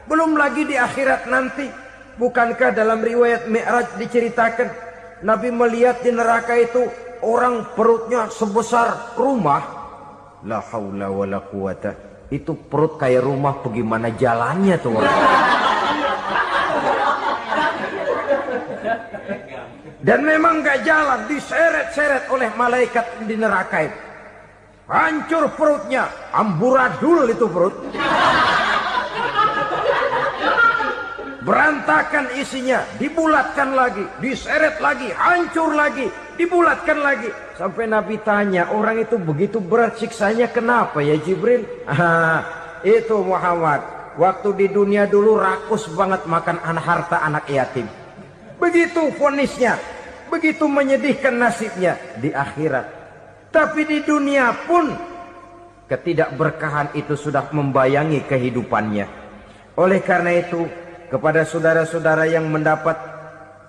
belum lagi di akhirat nanti. Bukankah dalam riwayat Mi'raj diceritakan Nabi melihat di neraka itu orang perutnya sebesar rumah. La haula wala quwata. Itu perut kayak rumah, bagaimana jalannya tuh orang. Dan memang gak jalan, diseret-seret oleh malaikat di neraka itu. Hancur perutnya, amburadul itu perut. Berantakan isinya, dibulatkan lagi, diseret lagi, hancur lagi, dibulatkan lagi. Sampai Nabi tanya, orang itu begitu berat siksanya kenapa ya Jibril? Itu Muhammad, waktu di dunia dulu rakus banget makan harta anak yatim. Begitu vonisnya, begitu menyedihkan nasibnya di akhirat. Tapi di dunia pun ketidakberkahan itu sudah membayangi kehidupannya. Oleh karena itu, kepada saudara-saudara yang mendapat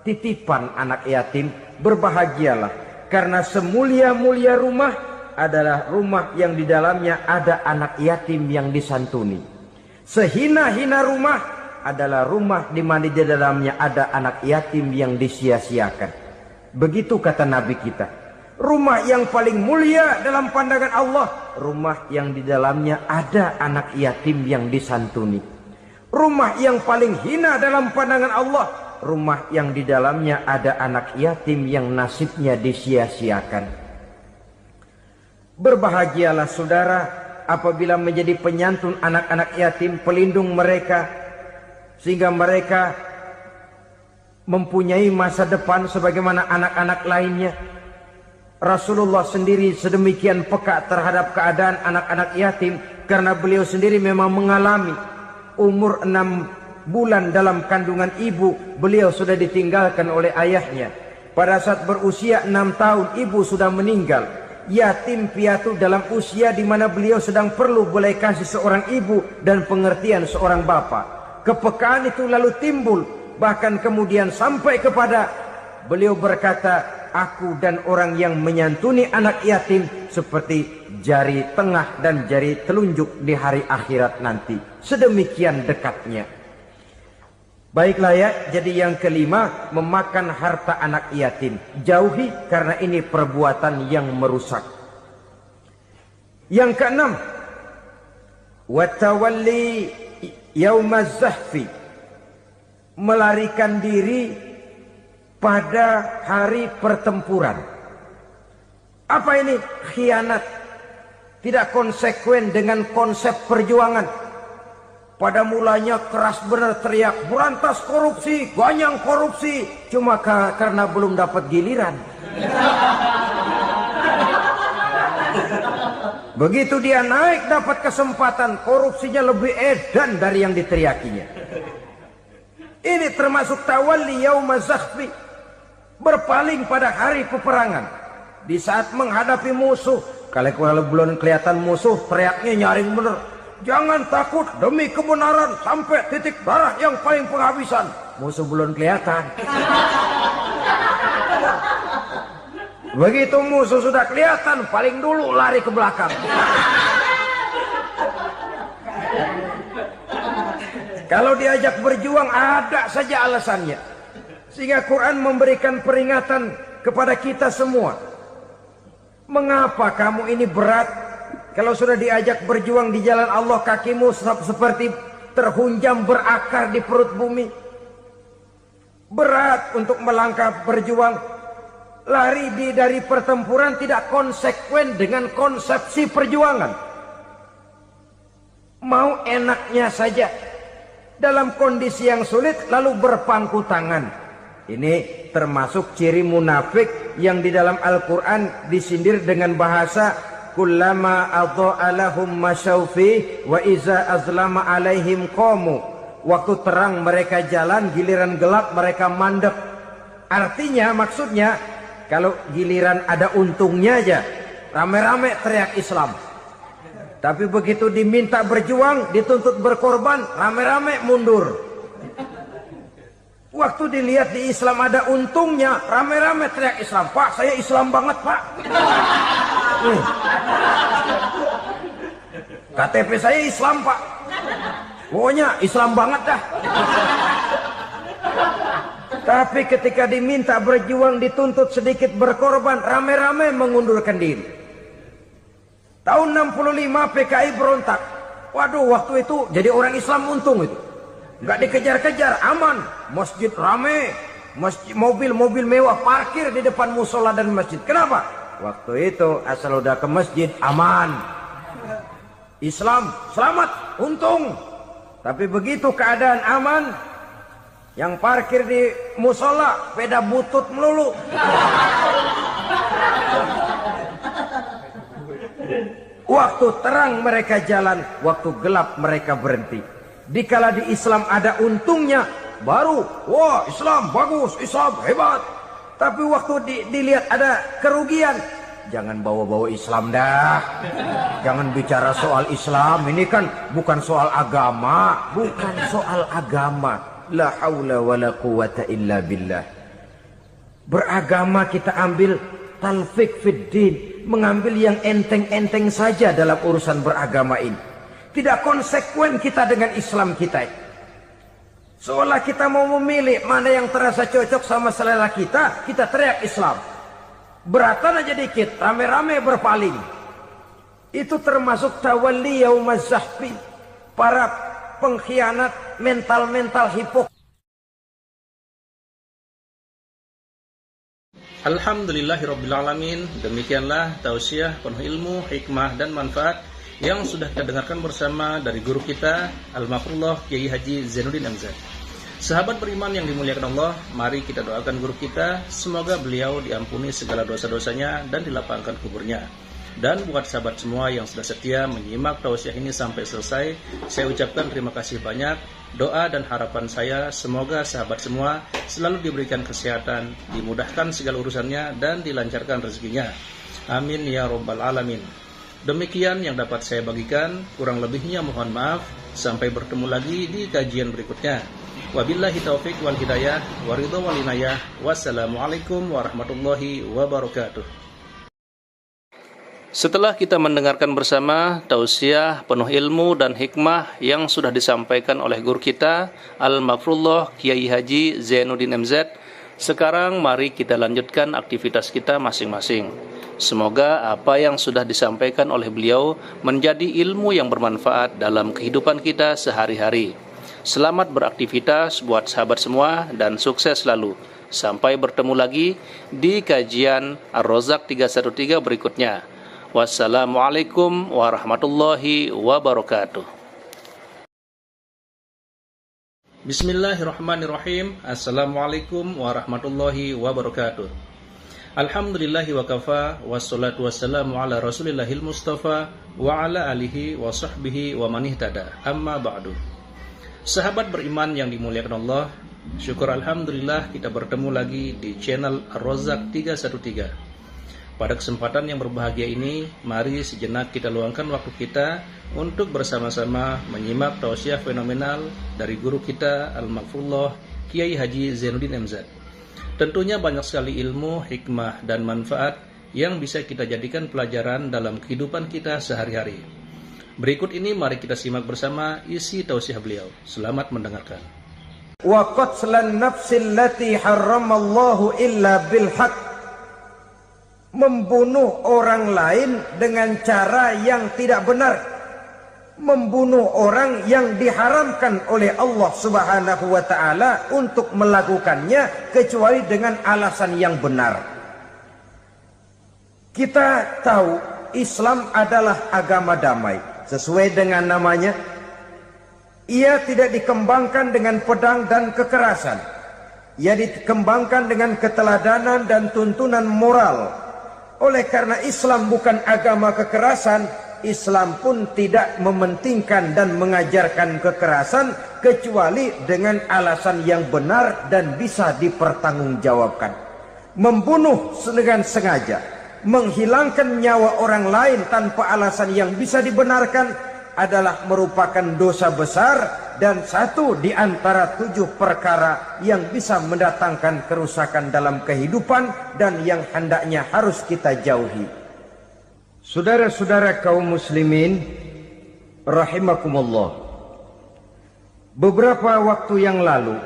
titipan anak yatim, berbahagialah, karena semulia-mulia rumah adalah rumah yang di dalamnya ada anak yatim yang disantuni. Sehina-hina rumah adalah rumah di mana di dalamnya ada anak yatim yang disia-siakan. Begitu kata Nabi kita. Rumah yang paling mulia dalam pandangan Allah, rumah yang di dalamnya ada anak yatim yang disantuni. Rumah yang paling hina dalam pandangan Allah, rumah yang di dalamnya ada anak yatim yang nasibnya disia-siakan. Berbahagialah saudara apabila menjadi penyantun anak-anak yatim, pelindung mereka, sehingga mereka mempunyai masa depan sebagaimana anak-anak lainnya. Rasulullah sendiri sedemikian peka terhadap keadaan anak-anak yatim karena beliau sendiri memang mengalami. Umur 6 bulan dalam kandungan ibu, beliau sudah ditinggalkan oleh ayahnya. Pada saat berusia 6 tahun, ibu sudah meninggal. Yatim piatu dalam usia di mana beliau sedang perlu belas kasih seorang ibu dan pengertian seorang bapak. Kepekaan itu lalu timbul, bahkan kemudian sampai kepada beliau berkata, aku dan orang yang menyantuni anak yatim seperti jari tengah dan jari telunjuk di hari akhirat nanti. Sedemikian dekatnya. Baiklah ya, jadi yang kelima, memakan harta anak yatim. Jauhi karena ini perbuatan yang merusak. Yang keenam, watawalli yaumaz zahfi. Melarikan diri pada hari pertempuran. Apa ini? Khianat. Tidak konsekuen dengan konsep perjuangan. Pada mulanya keras benar teriak, berantas korupsi, ganyang korupsi. Cuma karena belum dapat giliran. Begitu dia naik dapat kesempatan, korupsinya lebih edan dari yang diteriakinya. Ini termasuk tawalli yaumaz zahfi. Berpaling pada hari peperangan. Di saat menghadapi musuh, kalau belum kelihatan musuh, teriaknya nyaring bener. Jangan takut demi kebenaran sampai titik darah yang paling penghabisan. Musuh belum kelihatan. Begitu musuh sudah kelihatan, paling dulu lari ke belakang. Kalau diajak berjuang ada saja alasannya. Sehingga Quran memberikan peringatan kepada kita semua. Mengapa kamu ini berat? Kalau sudah diajak berjuang di jalan Allah, kakimu seperti terhunjam berakar di perut bumi. Berat untuk melangkah berjuang. lari dari pertempuran tidak konsekuen dengan konsepsi perjuangan. Mau enaknya saja dalam kondisi yang sulit lalu berpangku tangan. Ini termasuk ciri munafik yang di dalam Al-Quran disindir dengan bahasa kullama adha'a lahum masyaufi wa iza azlama alaihim qamu. Waktu terang mereka jalan, giliran gelap mereka mandek. Artinya, maksudnya kalau giliran ada untungnya aja rame-rame teriak Islam. Tapi begitu diminta berjuang, dituntut berkorban, rame-rame mundur. Waktu dilihat di Islam ada untungnya, rame-rame teriak Islam. Pak, saya Islam banget, Pak. KTP saya Islam, Pak. Pokoknya Islam banget dah. Tapi ketika diminta berjuang, dituntut sedikit berkorban, rame-rame mengundurkan diri. Tahun 65 PKI berontak. Waduh, waktu itu jadi orang Islam untung itu. Nggak dikejar-kejar, aman. Masjid rame, masjid, mobil-mobil mewah parkir di depan musola dan masjid. Kenapa? Waktu itu asal udah ke masjid aman. Islam selamat, untung. Tapi begitu keadaan aman, yang parkir di musola beda butut melulu. Waktu terang mereka jalan, waktu gelap mereka berhenti. Dikala di Islam ada untungnya, baru wah Islam bagus, Islam hebat. Tapi waktu dilihat ada kerugian, jangan bawa-bawa Islam dah. Jangan bicara soal Islam, ini kan bukan soal agama. Bukan soal agama. La haula wa la quwata illa billah. Beragama kita ambil talfik fid din, mengambil yang enteng-enteng saja dalam urusan beragama ini. Tidak konsekuen kita dengan Islam kita. Seolah kita mau memilih mana yang terasa cocok sama selera kita, kita teriak Islam. Beratan aja dikit, rame-rame berpaling. Itu termasuk tawalli yaumaz zahfi. Para pengkhianat mental-mental hipokrit. Alhamdulillahirrabbilalamin. Demikianlah tausiah penuh ilmu, hikmah dan manfaat yang sudah kita dengarkan bersama dari guru kita Al-Mafrullah Kiai Haji Zainuddin MZ. Sahabat beriman yang dimuliakan Allah, mari kita doakan guru kita, semoga beliau diampuni segala dosa-dosanya dan dilapangkan kuburnya. Dan buat sahabat semua yang sudah setia menyimak tausiah ini sampai selesai, saya ucapkan terima kasih banyak. Doa dan harapan saya semoga sahabat semua selalu diberikan kesehatan, dimudahkan segala urusannya dan dilancarkan rezekinya. Amin ya rabbal alamin. Demikian yang dapat saya bagikan, kurang lebihnya mohon maaf. Sampai bertemu lagi di kajian berikutnya. Wabillahi taufik wal hidayah, waridho wal inayah. Wassalamualaikum warahmatullahi wabarakatuh. Setelah kita mendengarkan bersama tausiah penuh ilmu dan hikmah yang sudah disampaikan oleh guru kita Al-Mafrullah Kiai Haji Zainuddin MZ, sekarang mari kita lanjutkan aktivitas kita masing-masing. Semoga apa yang sudah disampaikan oleh beliau menjadi ilmu yang bermanfaat dalam kehidupan kita sehari-hari. Selamat beraktivitas buat sahabat semua dan sukses selalu. Sampai bertemu lagi di kajian Ar-Rozak 313 berikutnya. Wassalamualaikum warahmatullahi wabarakatuh. Bismillahirrahmanirrahim. Assalamualaikum warahmatullahi wabarakatuh. Alhamdulillahi wa kafa, wassalatu wassalamu ala rasulillahil mustafa wa ala alihi wa sahbihi wa man ihtada. Amma ba'du. Sahabat beriman yang dimuliakan Allah, syukur alhamdulillah kita bertemu lagi di channel Ar-Rozak 313. Pada kesempatan yang berbahagia ini, mari sejenak kita luangkan waktu kita untuk bersama-sama menyimak tausiah fenomenal dari guru kita Al-Mafrullah Kiai Haji Zainuddin MZ. Tentunya banyak sekali ilmu, hikmah, dan manfaat yang bisa kita jadikan pelajaran dalam kehidupan kita sehari-hari. Berikut ini mari kita simak bersama isi tausiah beliau. Selamat mendengarkan. Wa qatlan nafsil lati harramallahu illa bil haqq. Membunuh orang lain dengan cara yang tidak benar. Membunuh orang yang diharamkan oleh Allah Subhanahu wa ta'ala untuk melakukannya kecuali dengan alasan yang benar. Kita tahu Islam adalah agama damai. Sesuai dengan namanya, ia tidak dikembangkan dengan pedang dan kekerasan. Ia dikembangkan dengan keteladanan dan tuntunan moral. Oleh karena Islam bukan agama kekerasan, Islam pun tidak mementingkan dan mengajarkan kekerasan kecuali dengan alasan yang benar dan bisa dipertanggungjawabkan. Membunuh dengan sengaja, menghilangkan nyawa orang lain tanpa alasan yang bisa dibenarkan adalah merupakan dosa besar dan satu di antara 7 perkara yang bisa mendatangkan kerusakan dalam kehidupan dan yang hendaknya harus kita jauhi. Saudara-saudara kaum muslimin rahimakumullah, beberapa waktu yang lalu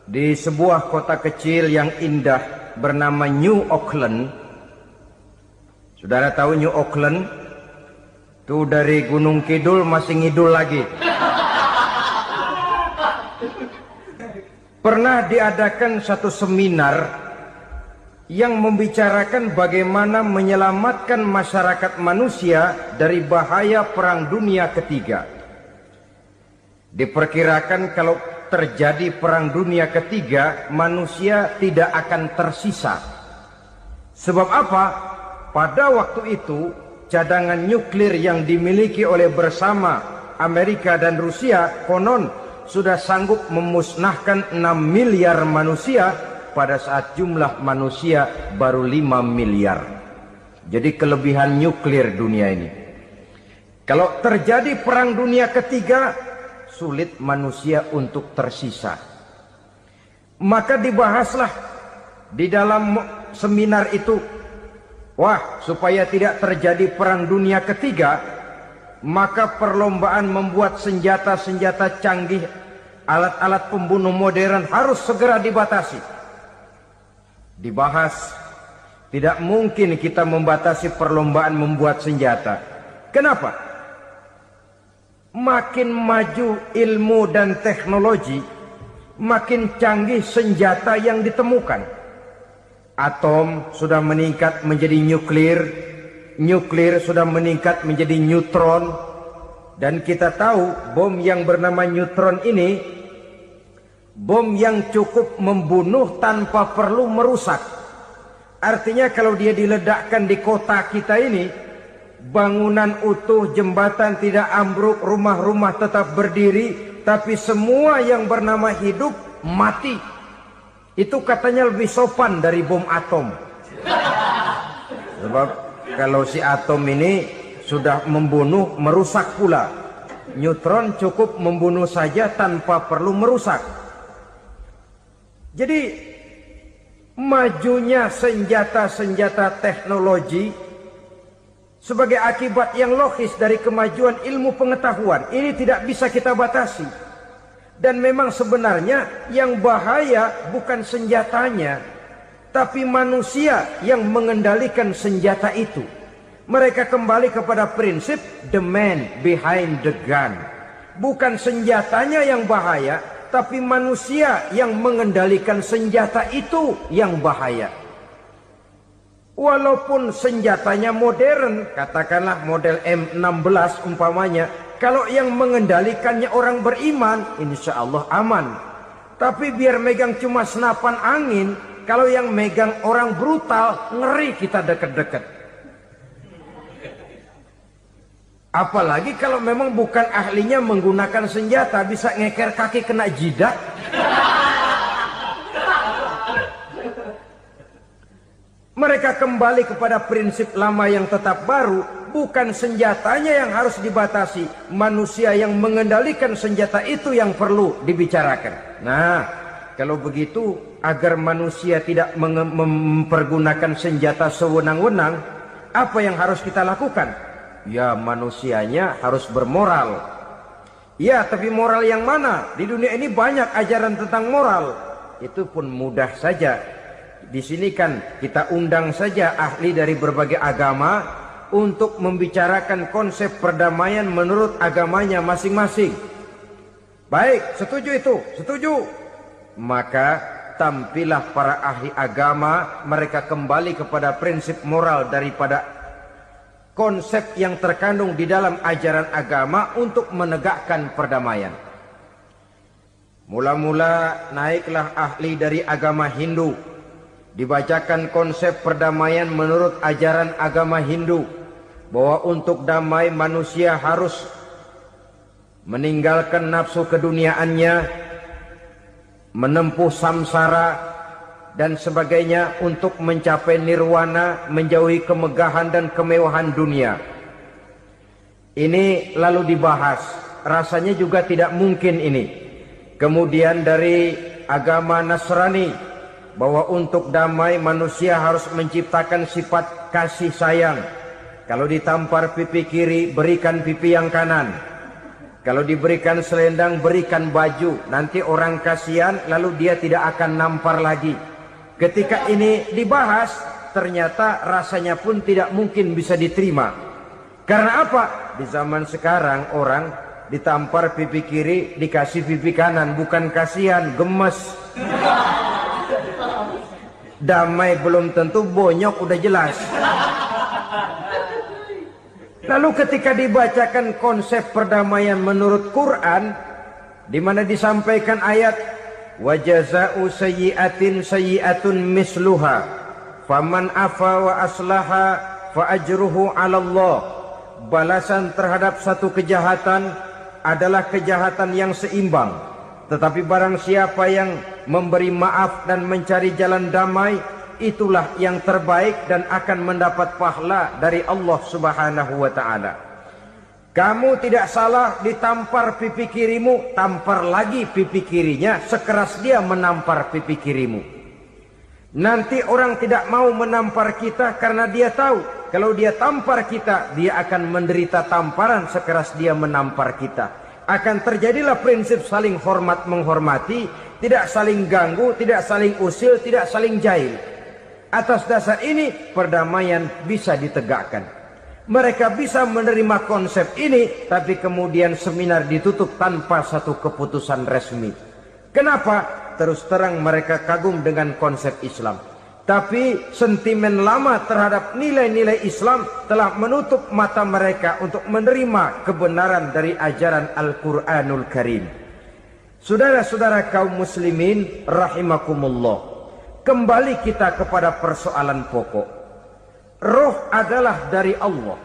di sebuah kota kecil yang indah bernama New Auckland. Saudara tahu New Auckland? Itu dari Gunung Kidul masih ngidul lagi. Pernah diadakan satu seminar yang membicarakan bagaimana menyelamatkan masyarakat manusia dari bahaya Perang Dunia Ketiga. Diperkirakan kalau terjadi Perang Dunia Ketiga, manusia tidak akan tersisa. Sebab apa? Pada waktu itu, cadangan nuklir yang dimiliki oleh bersama Amerika dan Rusia konon sudah sanggup memusnahkan 6 miliar manusia pada saat jumlah manusia baru 5 miliar. Jadi kelebihan nuklir dunia ini. Kalau terjadi Perang Dunia Ketiga, sulit manusia untuk tersisa. Maka dibahaslah di dalam seminar itu, wah, supaya tidak terjadi Perang Dunia Ketiga, maka perlombaan membuat senjata-senjata canggih, alat-alat pembunuh modern harus segera dibatasi. Dibahas, tidak mungkin kita membatasi perlombaan membuat senjata. Kenapa? Makin maju ilmu dan teknologi, makin canggih senjata yang ditemukan. Atom sudah meningkat menjadi nuklir, nuklir sudah meningkat menjadi neutron, dan kita tahu bom yang bernama neutron ini bom yang cukup membunuh tanpa perlu merusak. Artinya kalau dia diledakkan di kota kita ini, bangunan utuh, jembatan tidak ambruk, rumah-rumah tetap berdiri, tapi semua yang bernama hidup mati. Itu katanya lebih sopan dari bom atom. Sebab kalau si atom ini sudah membunuh, merusak pula. Neutron cukup membunuh saja tanpa perlu merusak. Jadi majunya senjata-senjata teknologi sebagai akibat yang logis dari kemajuan ilmu pengetahuan ini tidak bisa kita batasi. Dan memang sebenarnya yang bahaya bukan senjatanya, tapi manusia yang mengendalikan senjata itu. Mereka kembali kepada prinsip the man behind the gun. Bukan senjatanya yang bahaya, tapi manusia yang mengendalikan senjata itu yang bahaya. Walaupun senjatanya modern, katakanlah model M16 umpamanya, kalau yang mengendalikannya orang beriman, insya Allah aman. Tapi biar megang cuma senapan angin, kalau yang megang orang brutal, ngeri kita deket-deket. Apalagi kalau memang bukan ahlinya menggunakan senjata, bisa ngeker kaki kena jidat. Mereka kembali kepada prinsip lama yang tetap baru, bukan senjatanya yang harus dibatasi, manusia yang mengendalikan senjata itu yang perlu dibicarakan. Nah, kalau begitu agar manusia tidak mempergunakan senjata sewenang-wenang, apa yang harus kita lakukan? Ya, manusianya harus bermoral. Ya, tapi moral yang mana? Di dunia ini banyak ajaran tentang moral. Itu pun mudah saja. Di sini kan kita undang saja ahli dari berbagai agama untuk membicarakan konsep perdamaian menurut agamanya masing-masing. Baik, setuju itu, setuju. Maka tampillah para ahli agama, mereka kembali kepada prinsip moral daripada konsep yang terkandung di dalam ajaran agama untuk menegakkan perdamaian. Mula-mula naiklah ahli dari agama Hindu, dibacakan konsep perdamaian menurut ajaran agama Hindu, bahwa untuk damai manusia harus meninggalkan nafsu keduniaannya, menempuh samsara dan sebagainya untuk mencapai nirwana, menjauhi kemegahan dan kemewahan dunia. Ini lalu dibahas, rasanya juga tidak mungkin ini. Kemudian dari agama Nasrani, bahwa untuk damai manusia harus menciptakan sifat kasih sayang. Kalau ditampar pipi kiri, berikan pipi yang kanan. Kalau diberikan selendang, berikan baju. Nanti orang kasihan, lalu dia tidak akan nampar lagi. Ketika ini dibahas, ternyata rasanya pun tidak mungkin bisa diterima. Karena apa? Di zaman sekarang orang ditampar pipi kiri, dikasih pipi kanan. Bukan kasihan, gemes. Damai belum tentu, bonyok udah jelas. Lalu ketika dibacakan konsep perdamaian menurut Quran, di mana disampaikan ayat wa jazaa'u sayyi'atin sayyi'atun misluha faman afa wa aslaha fa ajruhu 'ala Allah. Balasan terhadap satu kejahatan adalah kejahatan yang seimbang, tetapi barang siapa yang memberi maaf dan mencari jalan damai, itulah yang terbaik dan akan mendapat pahala dari Allah Subhanahu wa ta'ala. Kamu tidak salah ditampar pipi kirimu, tampar lagi pipi kirinya sekeras dia menampar pipi kirimu. Nanti orang tidak mau menampar kita karena dia tahu kalau dia tampar kita, dia akan menderita tamparan sekeras dia menampar kita. Akan terjadilah prinsip saling hormat menghormati, tidak saling ganggu, tidak saling usil, tidak saling jahil. Atas dasar ini perdamaian bisa ditegakkan. Mereka bisa menerima konsep ini, tapi kemudian seminar ditutup tanpa satu keputusan resmi. Kenapa? Terus terang mereka kagum dengan konsep Islam, tapi sentimen lama terhadap nilai-nilai Islam telah menutup mata mereka untuk menerima kebenaran dari ajaran Al-Quranul Karim. Saudara-saudara kaum muslimin rahimakumullah, kembali kita kepada persoalan pokok. Roh adalah dari Allah.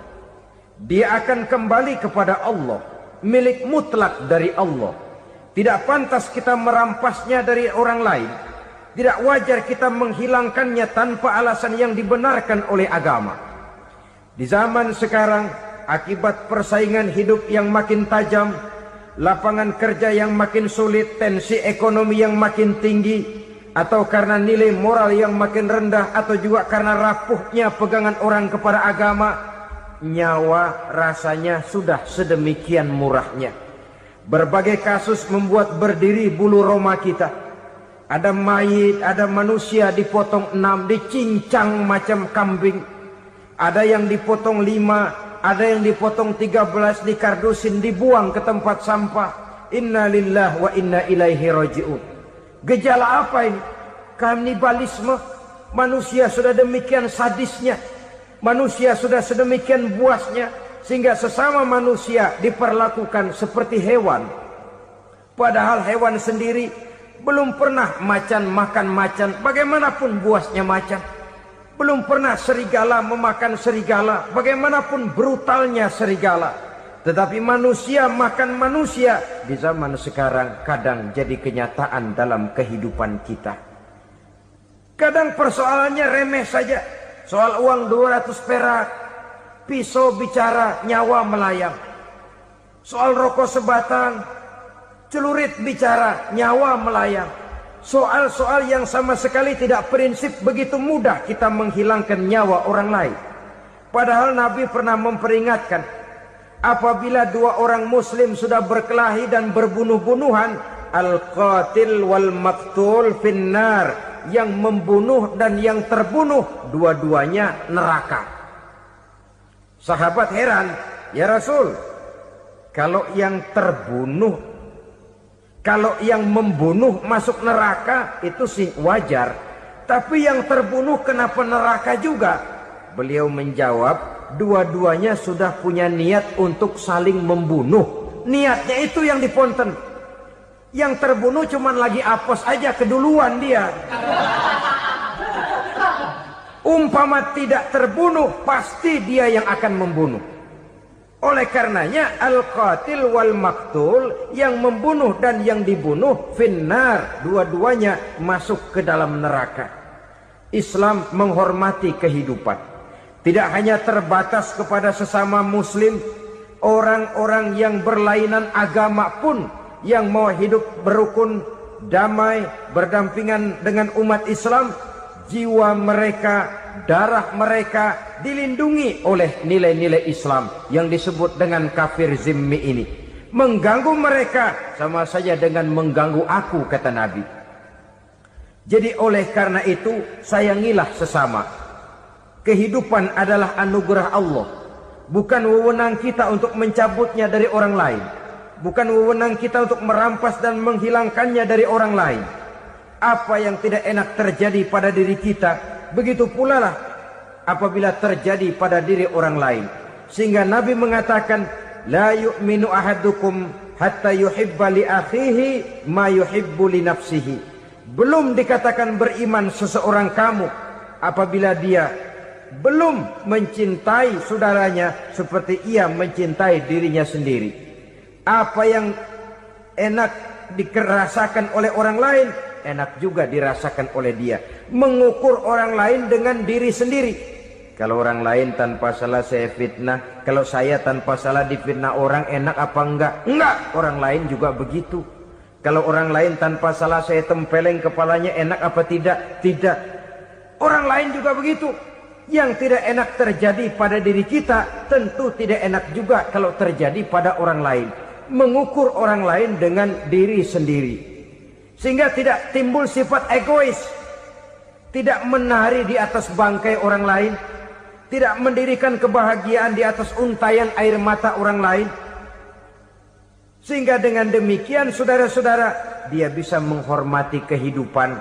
Dia akan kembali kepada Allah, milik mutlak dari Allah. Tidak pantas kita merampasnya dari orang lain. Tidak wajar kita menghilangkannya tanpa alasan yang dibenarkan oleh agama. Di zaman sekarang, akibat persaingan hidup yang makin tajam, lapangan kerja yang makin sulit, tensi ekonomi yang makin tinggi, atau karena nilai moral yang makin rendah, atau juga karena rapuhnya pegangan orang kepada agama, nyawa rasanya sudah sedemikian murahnya. Berbagai kasus membuat berdiri bulu roma kita. Ada mayit, ada manusia dipotong 6, dicincang macam kambing. Ada yang dipotong 5, ada yang dipotong 13, dikardusin, dibuang ke tempat sampah. Inna lillahi wa inna ilaihi raji'un. Gejala apa ini? Kanibalisme. Manusia sudah demikian sadisnya, manusia sudah sedemikian buasnya, sehingga sesama manusia diperlakukan seperti hewan. Padahal hewan sendiri belum pernah macan makan macan, bagaimanapun buasnya macan. Belum pernah serigala memakan serigala, bagaimanapun brutalnya serigala. Tetapi manusia makan manusia di zaman sekarang kadang jadi kenyataan dalam kehidupan kita. Kadang persoalannya remeh saja. Soal uang 200 perak, pisau bicara, nyawa melayang. Soal rokok sebatang, celurit bicara, nyawa melayang. Soal-soal yang sama sekali tidak prinsip, begitu mudah kita menghilangkan nyawa orang lain. Padahal Nabi pernah memperingatkan, apabila dua orang muslim sudah berkelahi dan berbunuh-bunuhan, al-qatil wal maktul finnar, yang membunuh dan yang terbunuh dua-duanya neraka. Sahabat heran, ya Rasul, kalau yang terbunuh Kalau yang membunuh masuk neraka itu sih wajar. Tapi yang terbunuh kenapa neraka juga? Beliau menjawab, dua-duanya sudah punya niat untuk saling membunuh. Niatnya itu yang diponten. Yang terbunuh cuman lagi apes aja, keduluan dia. Umpama tidak terbunuh, pasti dia yang akan membunuh. Oleh karenanya al-qatil wal maktul, yang membunuh dan yang dibunuh finnar, dua-duanya masuk ke dalam neraka. Islam menghormati kehidupan. Tidak hanya terbatas kepada sesama muslim, orang-orang yang berlainan agama pun yang mau hidup berukun, damai, berdampingan dengan umat Islam, jiwa mereka, darah mereka dilindungi oleh nilai-nilai Islam yang disebut dengan kafir zimmi ini. Mengganggu mereka sama saja dengan mengganggu aku, kata Nabi. Jadi oleh karena itu sayangilah sesama. Kehidupan adalah anugerah Allah, bukan wewenang kita untuk mencabutnya dari orang lain, bukan wewenang kita untuk merampas dan menghilangkannya dari orang lain. Apa yang tidak enak terjadi pada diri kita, begitu pula lah apabila terjadi pada diri orang lain. Sehingga Nabi mengatakan, la yu'minu ahadukum hatta yuhibba li akhihi ma yuhibbu li nafsihi. Belum dikatakan beriman seseorang kamu apabila dia belum mencintai saudaranya seperti ia mencintai dirinya sendiri. Apa yang enak dirasakan oleh orang lain, enak juga dirasakan oleh dia. Mengukur orang lain dengan diri sendiri. Kalau orang lain tanpa salah saya fitnah, kalau saya tanpa salah difitnah orang, enak apa enggak? Enggak, orang lain juga begitu. Kalau orang lain tanpa salah saya tempeleng kepalanya, enak apa tidak? Tidak. Orang lain juga begitu. Yang tidak enak terjadi pada diri kita, tentu tidak enak juga kalau terjadi pada orang lain. Mengukur orang lain dengan diri sendiri, sehingga tidak timbul sifat egois, tidak menari di atas bangkai orang lain, tidak mendirikan kebahagiaan di atas untayan air mata orang lain. Sehingga dengan demikian saudara-saudara, dia bisa menghormati kehidupan,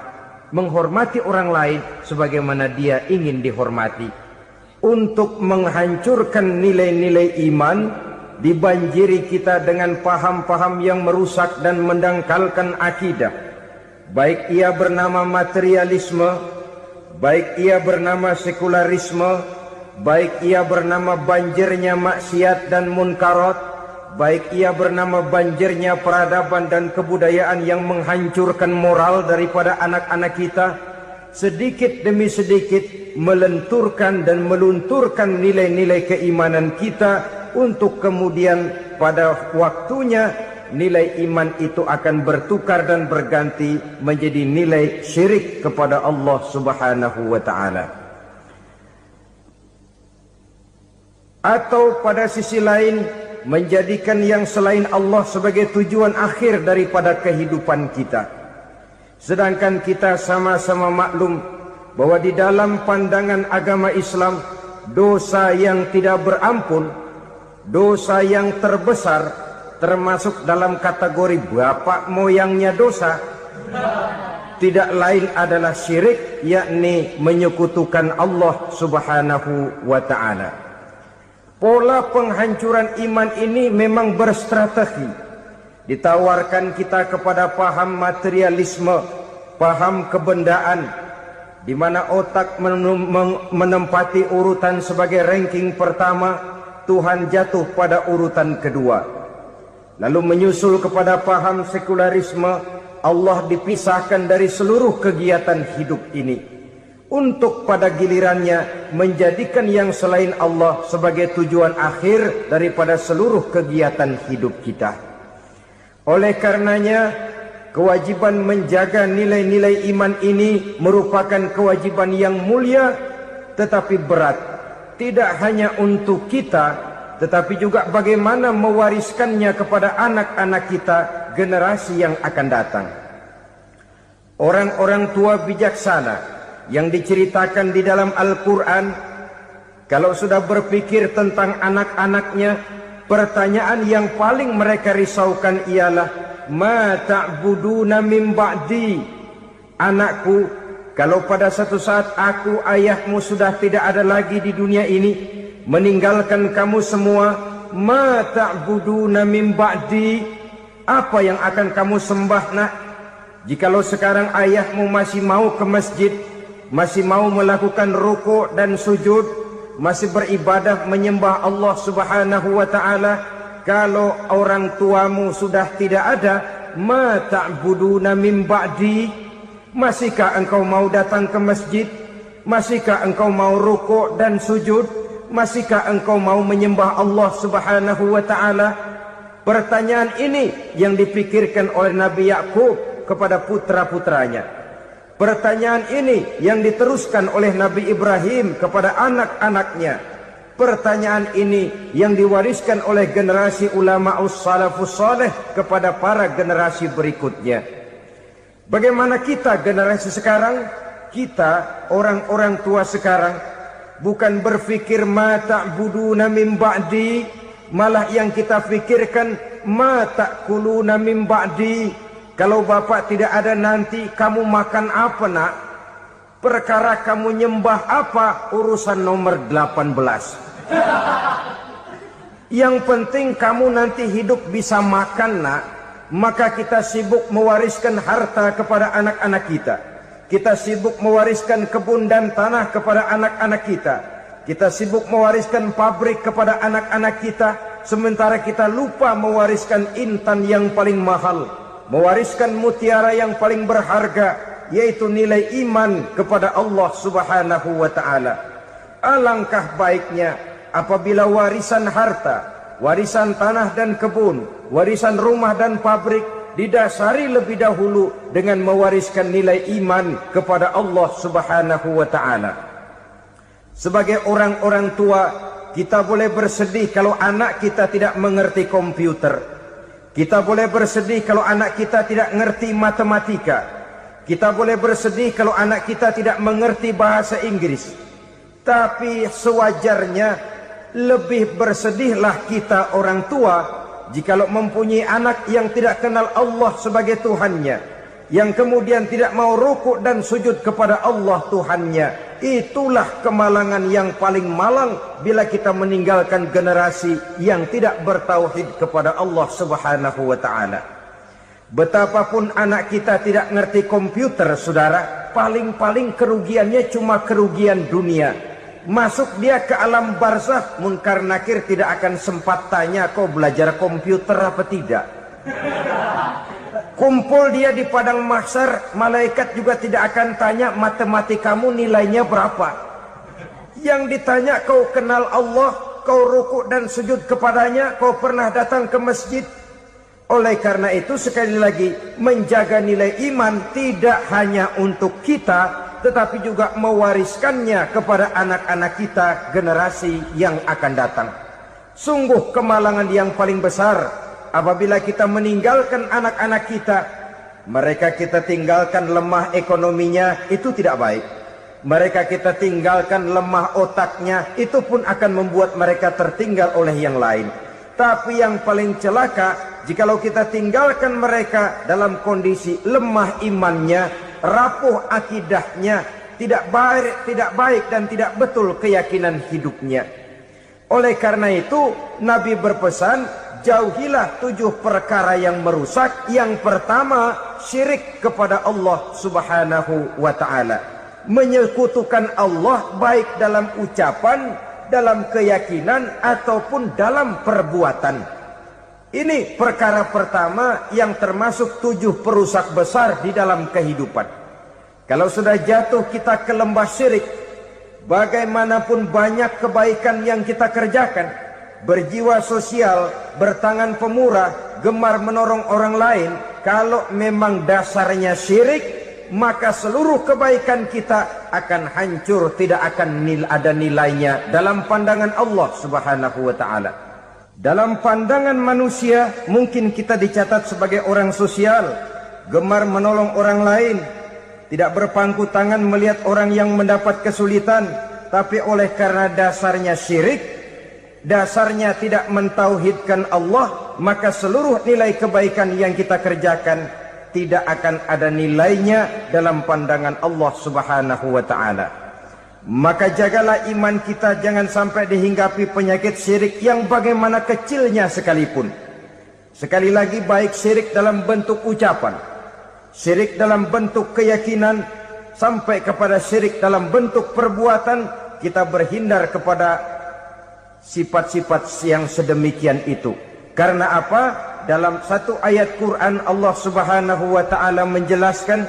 menghormati orang lain sebagaimana dia ingin dihormati. Untuk menghancurkan nilai-nilai iman, dibanjiri kita dengan paham-paham yang merusak dan mendangkalkan akidah. Baik ia bernama materialisme, baik ia bernama sekularisme, baik ia bernama banjirnya maksiat dan munkarat, baik ia bernama banjirnya peradaban dan kebudayaan yang menghancurkan moral daripada anak-anak kita, sedikit demi sedikit melenturkan dan melunturkan nilai-nilai keimanan kita, untuk kemudian pada waktunya nilai iman itu akan bertukar dan berganti menjadi nilai syirik kepada Allah Subhanahu wa ta'ala. Atau pada sisi lain, menjadikan yang selain Allah sebagai tujuan akhir daripada kehidupan kita. Sedangkan kita sama-sama maklum bahwa di dalam pandangan agama Islam, dosa yang tidak berampun, dosa yang terbesar, termasuk dalam kategori bapak moyangnya dosa, tidak lain adalah syirik, yakni menyekutukan Allah Subhanahu wa ta'ala. Pola penghancuran iman ini memang berstrategi. Ditawarkan kita kepada paham materialisme, paham kebendaan, di mana otak menempati urutan sebagai ranking pertama, Tuhan jatuh pada urutan kedua. Lalu menyusul kepada paham sekularisme, Allah dipisahkan dari seluruh kegiatan hidup ini, untuk pada gilirannya menjadikan yang selain Allah sebagai tujuan akhir daripada seluruh kegiatan hidup kita. Oleh karenanya, kewajiban menjaga nilai-nilai iman ini merupakan kewajiban yang mulia tetapi berat. Tidak hanya untuk kita, tetapi juga bagaimana mewariskannya kepada anak-anak kita, generasi yang akan datang. Orang-orang tua bijaksana yang diceritakan di dalam Al-Quran, kalau sudah berpikir tentang anak-anaknya, pertanyaan yang paling mereka risaukan ialah ma ta'buduna min ba'di. Anakku, kalau pada satu saat aku, ayahmu sudah tidak ada lagi di dunia ini, meninggalkan kamu semua, ma ta'buduna min ba'di, apa yang akan kamu sembah nak? Jikalau sekarang ayahmu masih mau ke masjid, masih mau melakukan rukuk dan sujud, masih beribadah menyembah Allah Subhanahu wa ta'ala, kalau orang tuamu sudah tidak ada, ma ta'buduna min ba'di, masihkah engkau mau datang ke masjid? Masihkah engkau mau rukuk dan sujud? Masihkah engkau mau menyembah Allah Subhanahu wa ta'ala? Pertanyaan ini yang dipikirkan oleh Nabi Yakub kepada putra-putranya. Pertanyaan ini yang diteruskan oleh Nabi Ibrahim kepada anak-anaknya. Pertanyaan ini yang diwariskan oleh generasi ulama'us salafus saleh kepada para generasi berikutnya. Bagaimana kita generasi sekarang? Kita orang-orang tua sekarang bukan berfikir ma ta'buduna min ba'di, malah yang kita fikirkan ma ta'kuluna min ba'di. Kalau bapak tidak ada nanti kamu makan apa nak? Perkara kamu nyembah apa urusan nomor 18. Yang penting kamu nanti hidup bisa makan nak. Maka kita sibuk mewariskan harta kepada anak-anak kita. Kita sibuk mewariskan kebun dan tanah kepada anak-anak kita. Kita sibuk mewariskan pabrik kepada anak-anak kita. Sementara kita lupa mewariskan intan yang paling mahal, mewariskan mutiara yang paling berharga, yaitu nilai iman kepada Allah Subhanahu wa ta'ala. Alangkah baiknya apabila warisan harta, warisan tanah dan kebun, warisan rumah dan pabrik didasari lebih dahulu dengan mewariskan nilai iman kepada Allah Subhanahu wa ta'ala. Sebagai orang-orang tua, kita boleh bersedih kalau anak kita tidak mengerti komputer. Kita boleh bersedih kalau anak kita tidak mengerti matematika. Kita boleh bersedih kalau anak kita tidak mengerti bahasa Inggris. Tapi sewajarnya lebih bersedihlah kita orang tua jikalau mempunyai anak yang tidak kenal Allah sebagai Tuhannya, yang kemudian tidak mau rukuk dan sujud kepada Allah Tuhannya. Itulah kemalangan yang paling malang bila kita meninggalkan generasi yang tidak bertauhid kepada Allah Subhanahu wa ta'ala. Betapapun anak kita tidak ngerti komputer, saudara, paling-paling kerugiannya cuma kerugian dunia. Masuk dia ke alam barzakh, munkar nakir tidak akan sempat tanya kau belajar komputer apa tidak. Kumpul dia di padang mahsyar, malaikat juga tidak akan tanya matematikamu nilainya berapa. Yang ditanya kau kenal Allah, kau rukuk dan sujud kepadanya, kau pernah datang ke masjid. Oleh karena itu sekali lagi, menjaga nilai iman tidak hanya untuk kita, tetapi juga mewariskannya kepada anak-anak kita generasi yang akan datang. Sungguh kemalangan yang paling besar apabila kita meninggalkan anak-anak kita. Mereka kita tinggalkan lemah ekonominya, itu tidak baik. Mereka kita tinggalkan lemah otaknya, itu pun akan membuat mereka tertinggal oleh yang lain. Tapi yang paling celaka, jikalau kita tinggalkan mereka dalam kondisi lemah imannya, rapuh akidahnya, tidak baik dan tidak betul keyakinan hidupnya. Oleh karena itu Nabi berpesan, jauhilah 7 perkara yang merusak. Yang pertama, syirik kepada Allah Subhanahu wa ta'ala, menyekutukan Allah baik dalam ucapan, dalam keyakinan ataupun dalam perbuatan. Ini perkara pertama yang termasuk 7 perusak besar di dalam kehidupan. Kalau sudah jatuh kita ke lembah syirik, bagaimanapun banyak kebaikan yang kita kerjakan, berjiwa sosial, bertangan pemurah, gemar menolong orang lain, kalau memang dasarnya syirik, maka seluruh kebaikan kita akan hancur, tidak akan ada nilainya dalam pandangan Allah Subhanahu wa ta'ala. Dalam pandangan manusia, mungkin kita dicatat sebagai orang sosial, gemar menolong orang lain, tidak berpangku tangan melihat orang yang mendapat kesulitan. Tapi oleh karena dasarnya syirik, dasarnya tidak mentauhidkan Allah, maka seluruh nilai kebaikan yang kita kerjakan tidak akan ada nilainya dalam pandangan Allah Subhanahu wa taala. Maka jagalah iman kita jangan sampai dihinggapi penyakit syirik yang bagaimana kecilnya sekalipun. Sekali lagi, baik syirik dalam bentuk ucapan, syirik dalam bentuk keyakinan, sampai kepada syirik dalam bentuk perbuatan, kita berhindar kepada sifat-sifat yang sedemikian itu. Karena apa? Dalam satu ayat Quran Allah Subhanahu wa taala menjelaskan,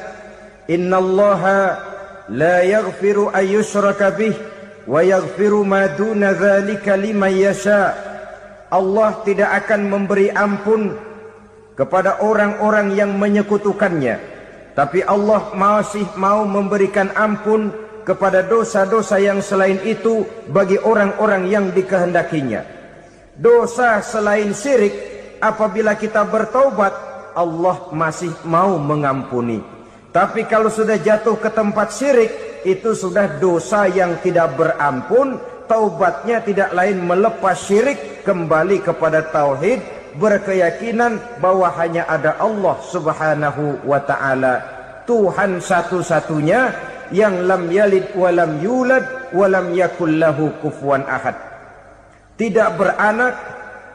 innallaha la yaghfiru ayyushraka bih wa yaghfiru ma duna dzalika liman yasha. Allah tidak akan memberi ampun kepada orang-orang yang menyekutukannya, tapi Allah masih mau memberikan ampun kepada dosa-dosa yang selain itu bagi orang-orang yang dikehendakinya. Dosa selain syirik, apabila kita bertaubat, Allah masih mau mengampuni. Tapi kalau sudah jatuh ke tempat syirik, itu sudah dosa yang tidak berampun. Taubatnya tidak lain melepas syirik, kembali kepada tauhid, berkeyakinan bahwa hanya ada Allah Subhanahu wa taala, Tuhan satu-satunya yang lam yalid wa lam yulad wa lam yakul lahu kufuwan ahad. Tidak beranak,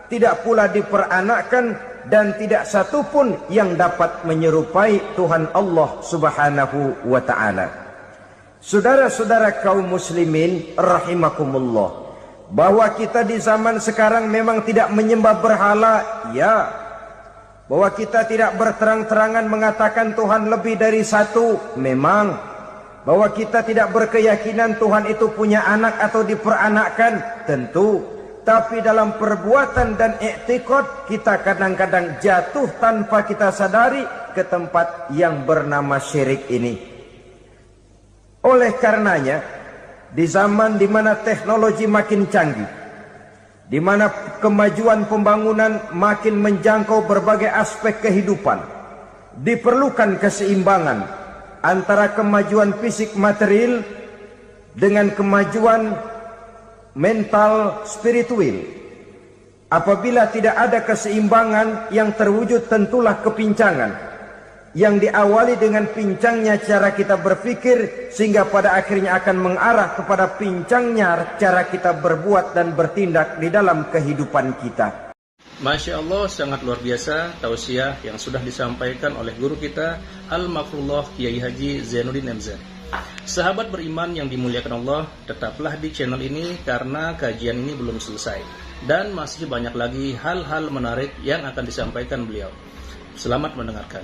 tidak pula diperanakkan, dan tidak satupun yang dapat menyerupai Tuhan Allah Subhanahu wa ta'ala. Saudara-saudara kaum muslimin rahimakumullah, bahwa kita di zaman sekarang memang tidak menyembah berhala, ya. Bahwa kita tidak berterang-terangan mengatakan Tuhan lebih dari satu, memang. Bahwa kita tidak berkeyakinan Tuhan itu punya anak atau diperanakkan, tentu. Tapi dalam perbuatan dan i'tiqad, kita kadang-kadang jatuh tanpa kita sadari ke tempat yang bernama syirik ini. Oleh karenanya, di zaman di mana teknologi makin canggih, di mana kemajuan pembangunan makin menjangkau berbagai aspek kehidupan, diperlukan keseimbangan antara kemajuan fisik material dengan kemajuan mental spiritual. Apabila tidak ada keseimbangan yang terwujud, tentulah kepincangan yang diawali dengan pincangnya cara kita berpikir, sehingga pada akhirnya akan mengarah kepada pincangnya cara kita berbuat dan bertindak di dalam kehidupan kita. Masya Allah, sangat luar biasa tausiah yang sudah disampaikan oleh guru kita Al-Makfurullah Kiai Haji Zainuddin MZ. Sahabat beriman yang dimuliakan Allah, tetaplah di channel ini karena kajian ini belum selesai dan masih banyak lagi hal-hal menarik yang akan disampaikan beliau. Selamat mendengarkan.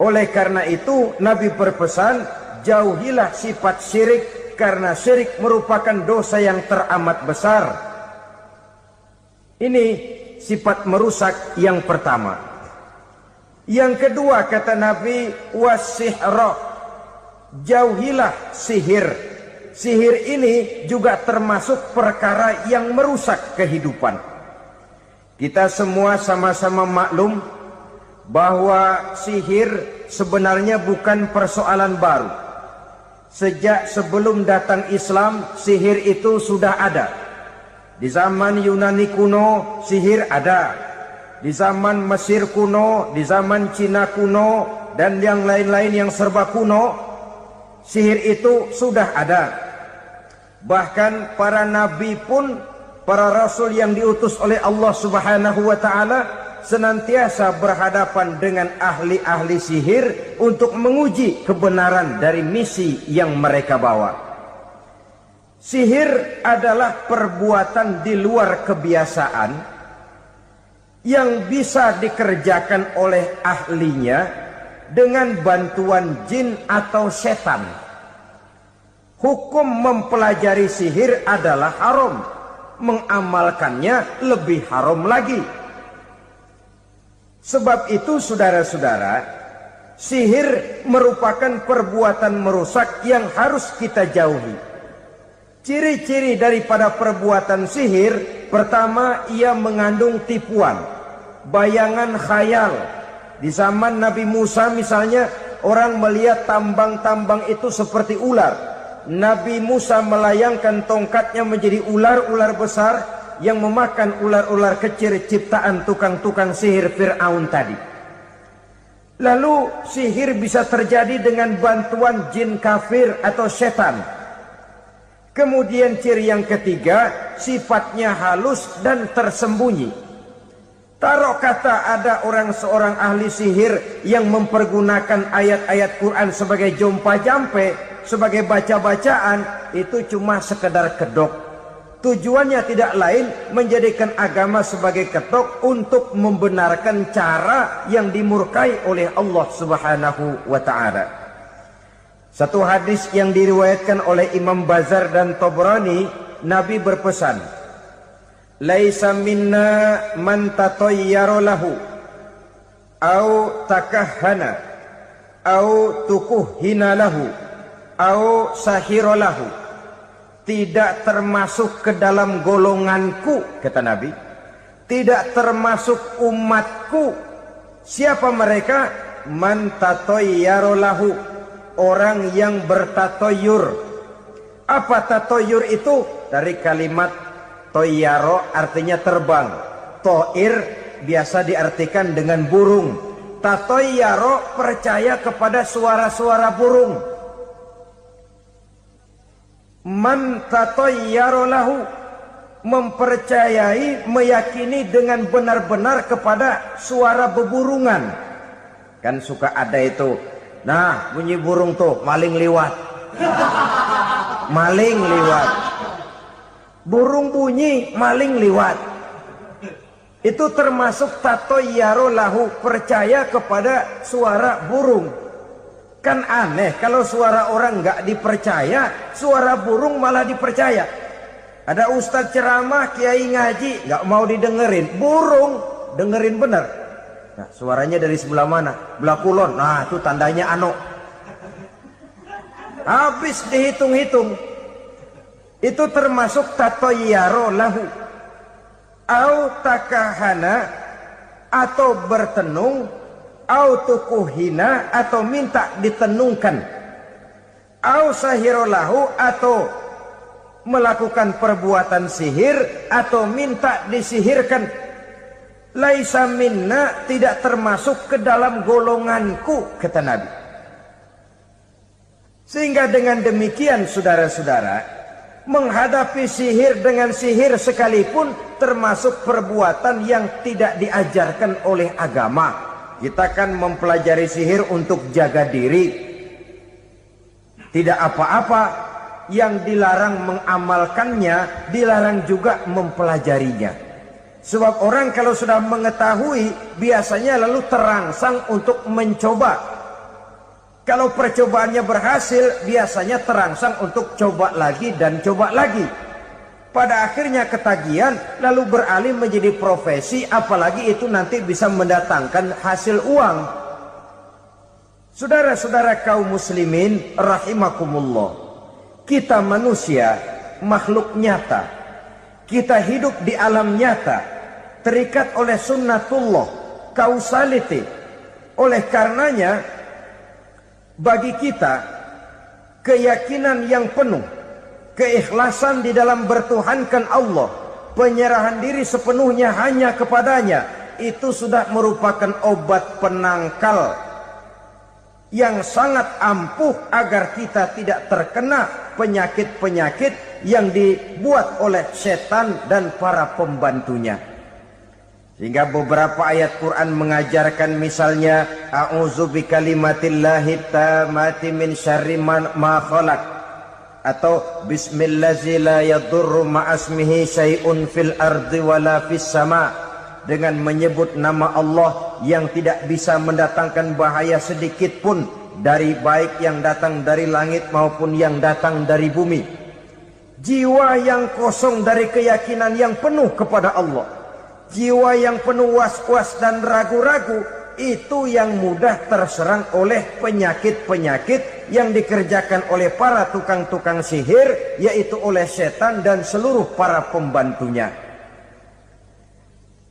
Oleh karena itu, Nabi berpesan, jauhilah sifat syirik, karena syirik merupakan dosa yang teramat besar. Ini sifat merusak yang pertama. Yang kedua, kata Nabi, wasihra, jauhilah sihir. Sihir ini juga termasuk perkara yang merusak kehidupan. Kita semua sama-sama maklum bahwa sihir sebenarnya bukan persoalan baru. Sejak sebelum datang Islam, sihir itu sudah ada. Di zaman Yunani kuno, sihir ada. Di zaman Mesir kuno, di zaman Cina kuno, dan yang lain-lain yang serba kuno, sihir itu sudah ada. Bahkan para nabi pun, para rasul yang diutus oleh Allah Subhanahu wa ta'ala, senantiasa berhadapan dengan ahli-ahli sihir untuk menguji kebenaran dari misi yang mereka bawa. Sihir adalah perbuatan di luar kebiasaan yang bisa dikerjakan oleh ahlinya dengan bantuan jin atau setan. Hukum mempelajari sihir adalah haram, mengamalkannya lebih haram lagi. Sebab itu saudara-saudara, sihir merupakan perbuatan merusak yang harus kita jauhi. Ciri-ciri daripada perbuatan sihir, pertama, ia mengandung tipuan, bayangan khayal. Di zaman Nabi Musa misalnya, orang melihat tambang-tambang itu seperti ular. Nabi Musa melayangkan tongkatnya menjadi ular-ular besar yang memakan ular-ular kecil ciptaan tukang-tukang sihir Fir'aun tadi. Lalu sihir bisa terjadi dengan bantuan jin kafir atau setan. Kemudian ciri yang ketiga, sifatnya halus dan tersembunyi. Taruh kata ada seorang ahli sihir yang mempergunakan ayat-ayat Quran sebagai jompa-jampe, sebagai baca-bacaan, itu cuma sekedar kedok. Tujuannya tidak lain menjadikan agama sebagai ketok untuk membenarkan cara yang dimurkai oleh Allah Subhanahu wa ta'ala. Satu hadis yang diriwayatkan oleh Imam Bazar dan Tabrani, Nabi berpesan, "Laisa minna man tatayyara lahu au takahhana au tukuhhina lahu au sahira lahu." Tidak termasuk ke dalam golonganku, kata Nabi. Tidak termasuk umatku. Siapa mereka? Man tatayyara lahu, orang yang bertatoyur. Apa tatoyur itu? Dari kalimat toyaro, artinya terbang. Toir biasa diartikan dengan burung. Tatoyaro percaya kepada suara-suara burung. Man tatayyara lahu, mempercayai, meyakini dengan benar-benar kepada suara beburungan. Kan suka ada itu, nah bunyi burung tuh, maling liwat. Maling liwat. Burung bunyi, maling liwat. Itu termasuk tatayyara lahu, percaya kepada suara burung. Kan aneh kalau suara orang nggak dipercaya, suara burung malah dipercaya. Ada ustadz ceramah, kiai ngaji, nggak mau didengerin, burung dengerin bener. Nah, suaranya dari sebelah mana? Belah kulon. Nah, itu tandanya ano. Habis dihitung-hitung. Itu termasuk tatayyara lahu. Au takahana, atau bertenung, au tukuhina, atau minta ditenungkan, au sahirolahu, atau melakukan perbuatan sihir, atau minta disihirkan. Laisa minna, tidak termasuk ke dalam golonganku, kata Nabi. Sehingga dengan demikian saudara-saudara, menghadapi sihir dengan sihir sekalipun termasuk perbuatan yang tidak diajarkan oleh agama. Kita kan mempelajari sihir untuk jaga diri. Tidak apa-apa, yang dilarang mengamalkannya, dilarang juga mempelajarinya. Sebab orang kalau sudah mengetahui, biasanya lalu terangsang untuk mencoba. Kalau percobaannya berhasil, biasanya terangsang untuk coba lagi dan coba lagi. Pada akhirnya ketagihan, lalu beralih menjadi profesi, apalagi itu nanti bisa mendatangkan hasil uang. Saudara-saudara kaum muslimin rahimakumullah, kita manusia makhluk nyata. Kita hidup di alam nyata, terikat oleh sunnatullah, causality. Oleh karenanya, bagi kita keyakinan yang penuh, keikhlasan di dalam bertuhankan Allah, penyerahan diri sepenuhnya hanya kepadanya, itu sudah merupakan obat penangkal yang sangat ampuh agar kita tidak terkena penyakit-penyakit yang dibuat oleh setan dan para pembantunya. Sehingga beberapa ayat Quran mengajarkan, misalnya a'udzu bikalimatillahi tammati min syarri ma khalaq, atau bismillazi la yadurru ma'asmihi syai'un fil ardi wala fis sama, dengan menyebut nama Allah yang tidak bisa mendatangkan bahaya sedikit pun, dari baik yang datang dari langit maupun yang datang dari bumi. Jiwa yang kosong dari keyakinan yang penuh kepada Allah, jiwa yang penuh was-was dan ragu-ragu, itu yang mudah terserang oleh penyakit-penyakit yang dikerjakan oleh para tukang-tukang sihir, yaitu oleh setan dan seluruh para pembantunya.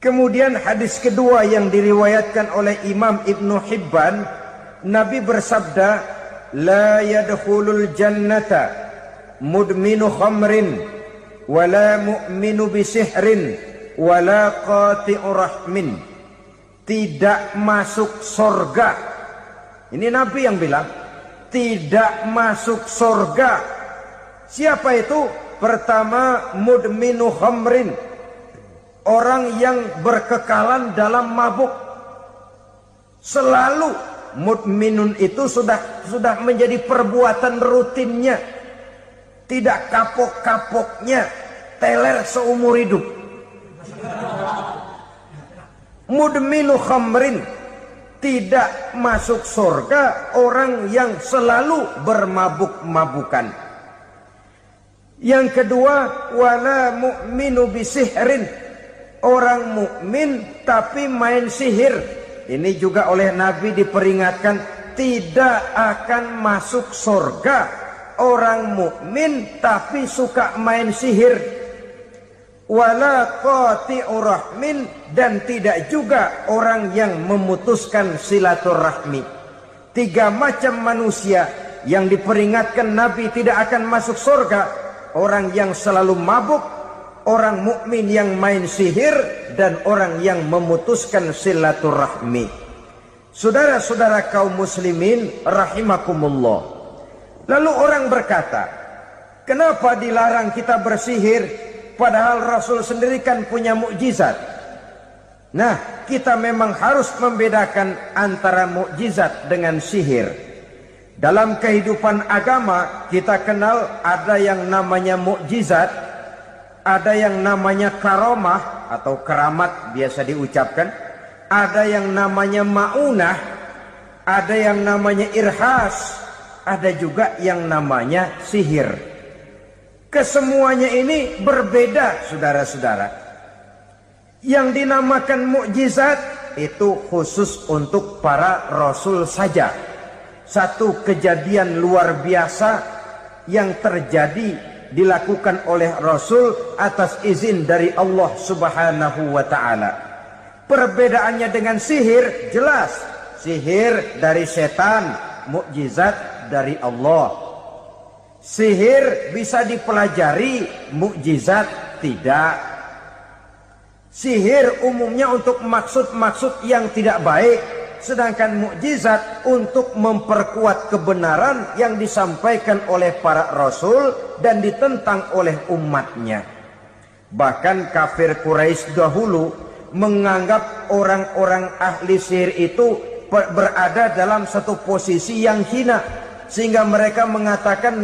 Kemudian hadis kedua yang diriwayatkan oleh Imam Ibnu Hibban, Nabi bersabda, la yadkhulul jannata mudminu khamrin wala mu'minu bisihrin wala qati'u rahmin. Tidak masuk surga. Ini Nabi yang bilang, tidak masuk surga. Siapa itu? Pertama, mudminu khamrin, orang yang berkekalan dalam mabuk. Selalu mudminun itu sudah menjadi perbuatan rutinnya, tidak kapok-kapoknya, teler seumur hidup. Mudminu khamrin, tidak masuk surga orang yang selalu bermabuk-mabukan. Yang kedua, wala mu'minu bisihrin, orang mukmin tapi main sihir. Ini juga oleh Nabi diperingatkan, tidak akan masuk surga orang mukmin tapi suka main sihir. Wala qati'u rahmin, dan tidak juga orang yang memutuskan silaturahmi. 3 macam manusia yang diperingatkan Nabi tidak akan masuk surga: orang yang selalu mabuk, orang mukmin yang main sihir, dan orang yang memutuskan silaturahmi. Saudara-saudara kaum muslimin rahimakumullah. Lalu orang berkata, kenapa dilarang kita bersihir? Padahal Rasul sendiri kan punya mukjizat. Nah, kita memang harus membedakan antara mukjizat dengan sihir. Dalam kehidupan agama kita kenal ada yang namanya mukjizat, ada yang namanya karomah atau keramat biasa diucapkan, ada yang namanya maunah, ada yang namanya irhas, ada juga yang namanya sihir. Kesemuanya ini berbeda, saudara-saudara. Yang dinamakan mukjizat itu khusus untuk para rasul saja. Satu kejadian luar biasa yang terjadi dilakukan oleh Rasul atas izin dari Allah Subhanahu wa ta'ala. Perbedaannya dengan sihir jelas. Sihir dari setan, mukjizat dari Allah. Sihir bisa dipelajari, mukjizat tidak. Sihir umumnya untuk maksud-maksud yang tidak baik, sedangkan mukjizat untuk memperkuat kebenaran yang disampaikan oleh para rasul dan ditentang oleh umatnya. Bahkan kafir Quraisy dahulu menganggap orang-orang ahli sihir itu berada dalam satu posisi yang hina, sehingga mereka mengatakan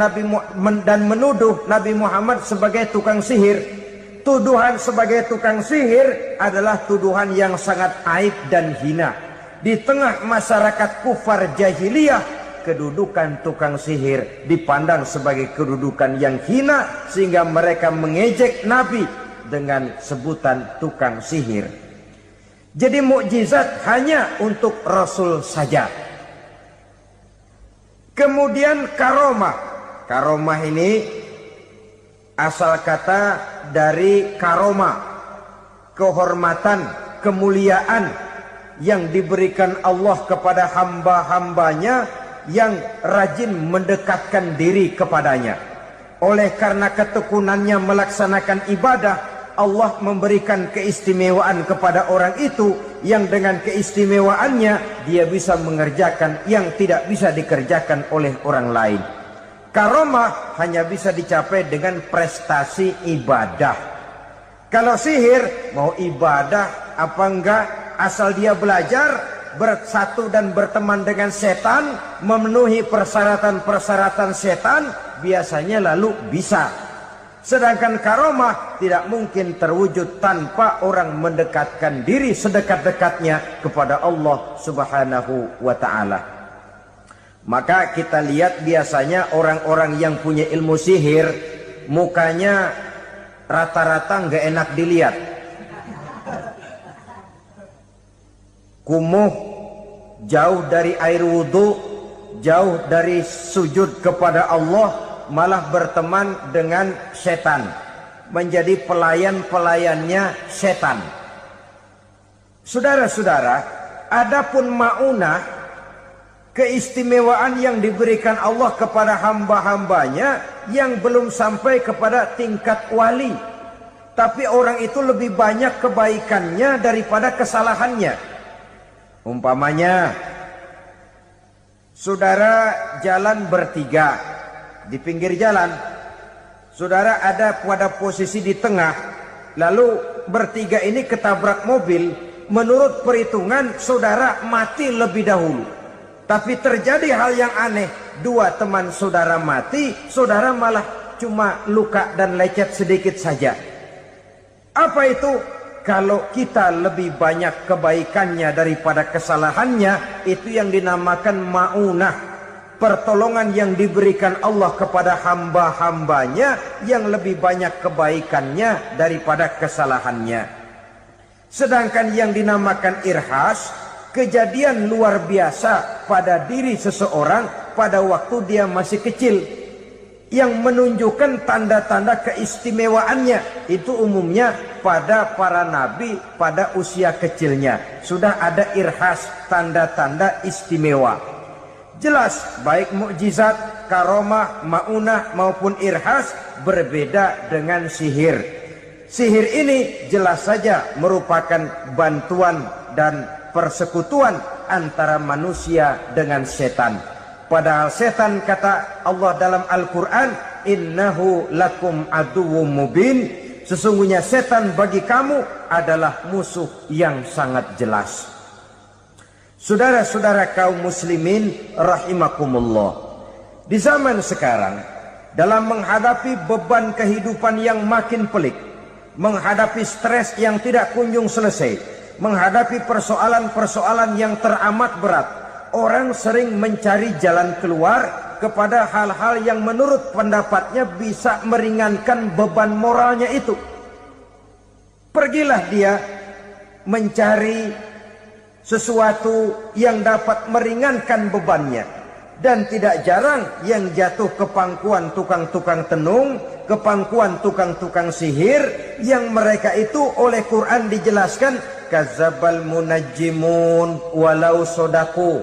dan menuduh Nabi Muhammad sebagai tukang sihir. Tuduhan sebagai tukang sihir adalah tuduhan yang sangat aib dan hina. Di tengah masyarakat kufar jahiliyah, kedudukan tukang sihir dipandang sebagai kedudukan yang hina, sehingga mereka mengejek Nabi dengan sebutan tukang sihir. Jadi mukjizat hanya untuk Rasul saja. Kemudian karomah. Karomah ini asal kata dari karomah, kehormatan, kemuliaan yang diberikan Allah kepada hamba-hambanya yang rajin mendekatkan diri kepadanya. Oleh karena ketekunannya melaksanakan ibadah, Allah memberikan keistimewaan kepada orang itu, yang dengan keistimewaannya dia bisa mengerjakan yang tidak bisa dikerjakan oleh orang lain. Karomah hanya bisa dicapai dengan prestasi ibadah. Kalau sihir, mau ibadah apa enggak, asal dia belajar, bersatu dan berteman dengan setan, memenuhi persyaratan-persyaratan setan, biasanya lalu bisa. Sedangkan karomah tidak mungkin terwujud tanpa orang mendekatkan diri sedekat-dekatnya kepada Allah Subhanahu wa ta'ala. Maka kita lihat biasanya orang-orang yang punya ilmu sihir, mukanya rata-rata nggak enak dilihat. Kumuh, jauh dari air wudhu, jauh dari sujud kepada Allah, malah berteman dengan setan, menjadi pelayan-pelayannya setan. Saudara-saudara, adapun maunah, keistimewaan yang diberikan Allah kepada hamba-hambanya yang belum sampai kepada tingkat wali. Tapi orang itu lebih banyak kebaikannya daripada kesalahannya. Umpamanya, saudara jalan bertiga di pinggir jalan. Saudara ada pada posisi di tengah, lalu bertiga ini ketabrak mobil. Menurut perhitungan saudara mati lebih dahulu. Tapi terjadi hal yang aneh, dua teman saudara mati, saudara malah cuma luka dan lecet sedikit saja. Apa itu? Kalau kita lebih banyak kebaikannya daripada kesalahannya, itu yang dinamakan ma'unah. Pertolongan yang diberikan Allah kepada hamba-hambanya yang lebih banyak kebaikannya daripada kesalahannya. Sedangkan yang dinamakan irhas, kejadian luar biasa pada diri seseorang pada waktu dia masih kecil, yang menunjukkan tanda-tanda keistimewaannya. Itu umumnya pada para nabi pada usia kecilnya sudah ada irhas, tanda-tanda istimewa. Jelas baik mukjizat, karomah, maunah maupun irhas berbeda dengan sihir. Sihir ini jelas saja merupakan bantuan dan persekutuan antara manusia dengan setan. Padahal setan, kata Allah dalam Al-Quran, innahu lakum aduwwum mubin, sesungguhnya setan bagi kamu adalah musuh yang sangat jelas. Saudara-saudara kaum muslimin rahimakumullah, di zaman sekarang dalam menghadapi beban kehidupan yang makin pelik, menghadapi stres yang tidak kunjung selesai, menghadapi persoalan-persoalan yang teramat berat, orang sering mencari jalan keluar kepada hal-hal yang menurut pendapatnya bisa meringankan beban moralnya itu. Pergilah dia mencari sesuatu yang dapat meringankan bebannya. Dan tidak jarang yang jatuh ke pangkuan tukang-tukang tenung, ke pangkuan tukang-tukang sihir, yang mereka itu oleh Quran dijelaskan kadzabal munajjimun walau sodaku.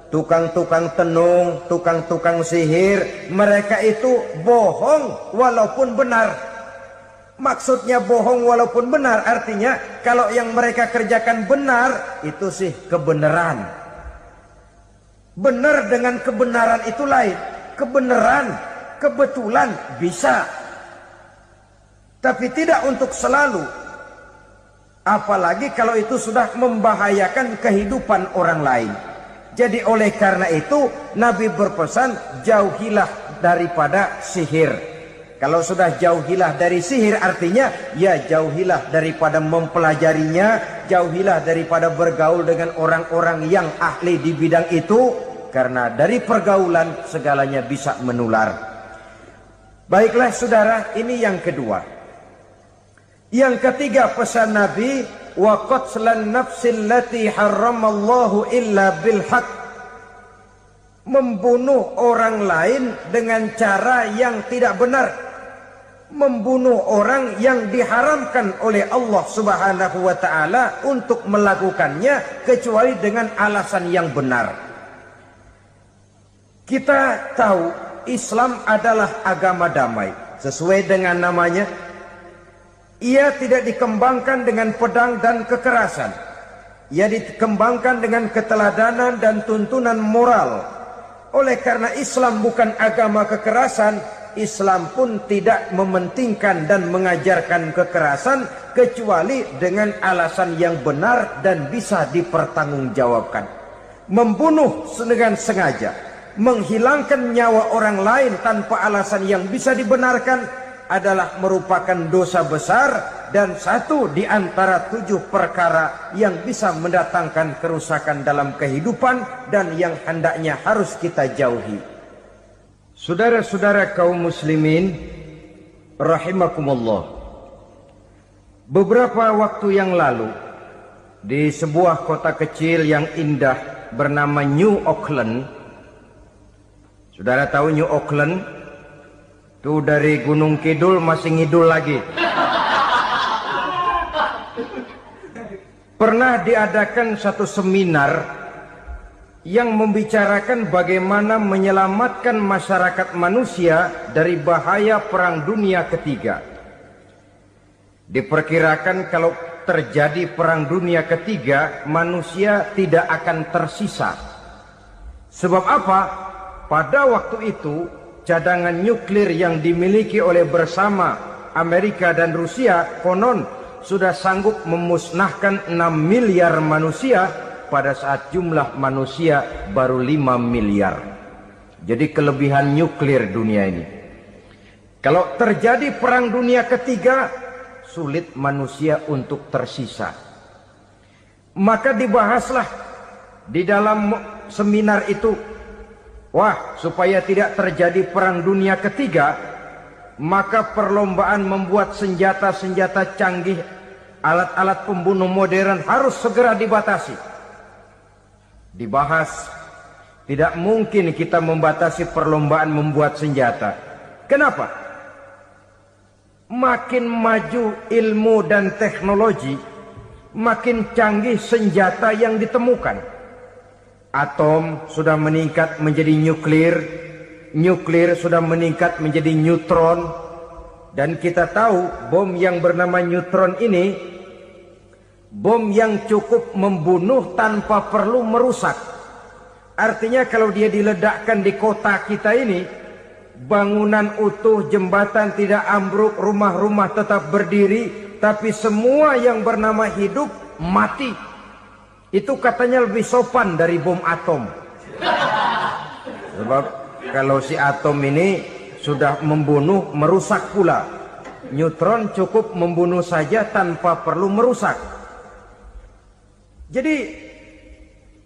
Tukang-tukang tenung, tukang-tukang sihir, mereka itu bohong walaupun benar. Maksudnya bohong walaupun benar, artinya kalau yang mereka kerjakan benar, itu sih kebenaran. Benar dengan kebenaran itu lain. Kebenaran, kebetulan bisa, tapi tidak untuk selalu. Apalagi kalau itu sudah membahayakan kehidupan orang lain. Jadi oleh karena itu Nabi berpesan, jauhilah daripada sihir. Kalau sudah jauhilah dari sihir, artinya ya jauhilah daripada mempelajarinya, jauhilah daripada bergaul dengan orang-orang yang ahli di bidang itu, karena dari pergaulan segalanya bisa menular. Baiklah saudara, ini yang kedua. Yang ketiga pesan Nabi, wa qatlan nafsil lati harramallahu illa bil haq. Membunuh orang lain dengan cara yang tidak benar. Membunuh orang yang diharamkan oleh Allah Subhanahu wa taala untuk melakukannya kecuali dengan alasan yang benar. Kita tahu Islam adalah agama damai. Sesuai dengan namanya, ia tidak dikembangkan dengan pedang dan kekerasan. Ia dikembangkan dengan keteladanan dan tuntunan moral. Oleh karena Islam bukan agama kekerasan, Islam pun tidak mementingkan dan mengajarkan kekerasan kecuali dengan alasan yang benar dan bisa dipertanggungjawabkan. Membunuh dengan sengaja, menghilangkan nyawa orang lain tanpa alasan yang bisa dibenarkan adalah merupakan dosa besar dan satu di antara 7 perkara yang bisa mendatangkan kerusakan dalam kehidupan dan yang hendaknya harus kita jauhi. Saudara-saudara kaum muslimin rahimakumullah, beberapa waktu yang lalu di sebuah kota kecil yang indah bernama New Auckland. Saudara tahu New Auckland? Itu dari Gunung Kidul masih ngidul lagi. Pernah diadakan satu seminar yang membicarakan bagaimana menyelamatkan masyarakat manusia dari bahaya Perang Dunia Ketiga. Diperkirakan kalau terjadi Perang Dunia Ketiga, manusia tidak akan tersisa. Sebab apa? Pada waktu itu, cadangan nuklir yang dimiliki oleh bersama Amerika dan Rusia konon sudah sanggup memusnahkan 6 miliar manusia pada saat jumlah manusia baru 5 miliar. Jadi kelebihan nuklir dunia ini. Kalau terjadi Perang Dunia Ketiga, sulit manusia untuk tersisa. Maka dibahaslah di dalam seminar itu, wah, supaya tidak terjadi Perang Dunia Ketiga, maka perlombaan membuat senjata-senjata canggih, alat-alat pembunuh modern harus segera dibatasi. Dibahas, tidak mungkin kita membatasi perlombaan membuat senjata. Kenapa? Makin maju ilmu dan teknologi, makin canggih senjata yang ditemukan. Atom sudah meningkat menjadi nuklir, nuklir sudah meningkat menjadi neutron, dan kita tahu bom yang bernama neutron ini bom yang cukup membunuh tanpa perlu merusak. Artinya kalau dia diledakkan di kota kita ini, bangunan utuh, jembatan tidak ambruk, rumah-rumah tetap berdiri, tapi semua yang bernama hidup mati. Itu katanya lebih sopan dari bom atom. Sebab kalau si atom ini sudah membunuh, merusak pula. Neutron cukup membunuh saja tanpa perlu merusak. Jadi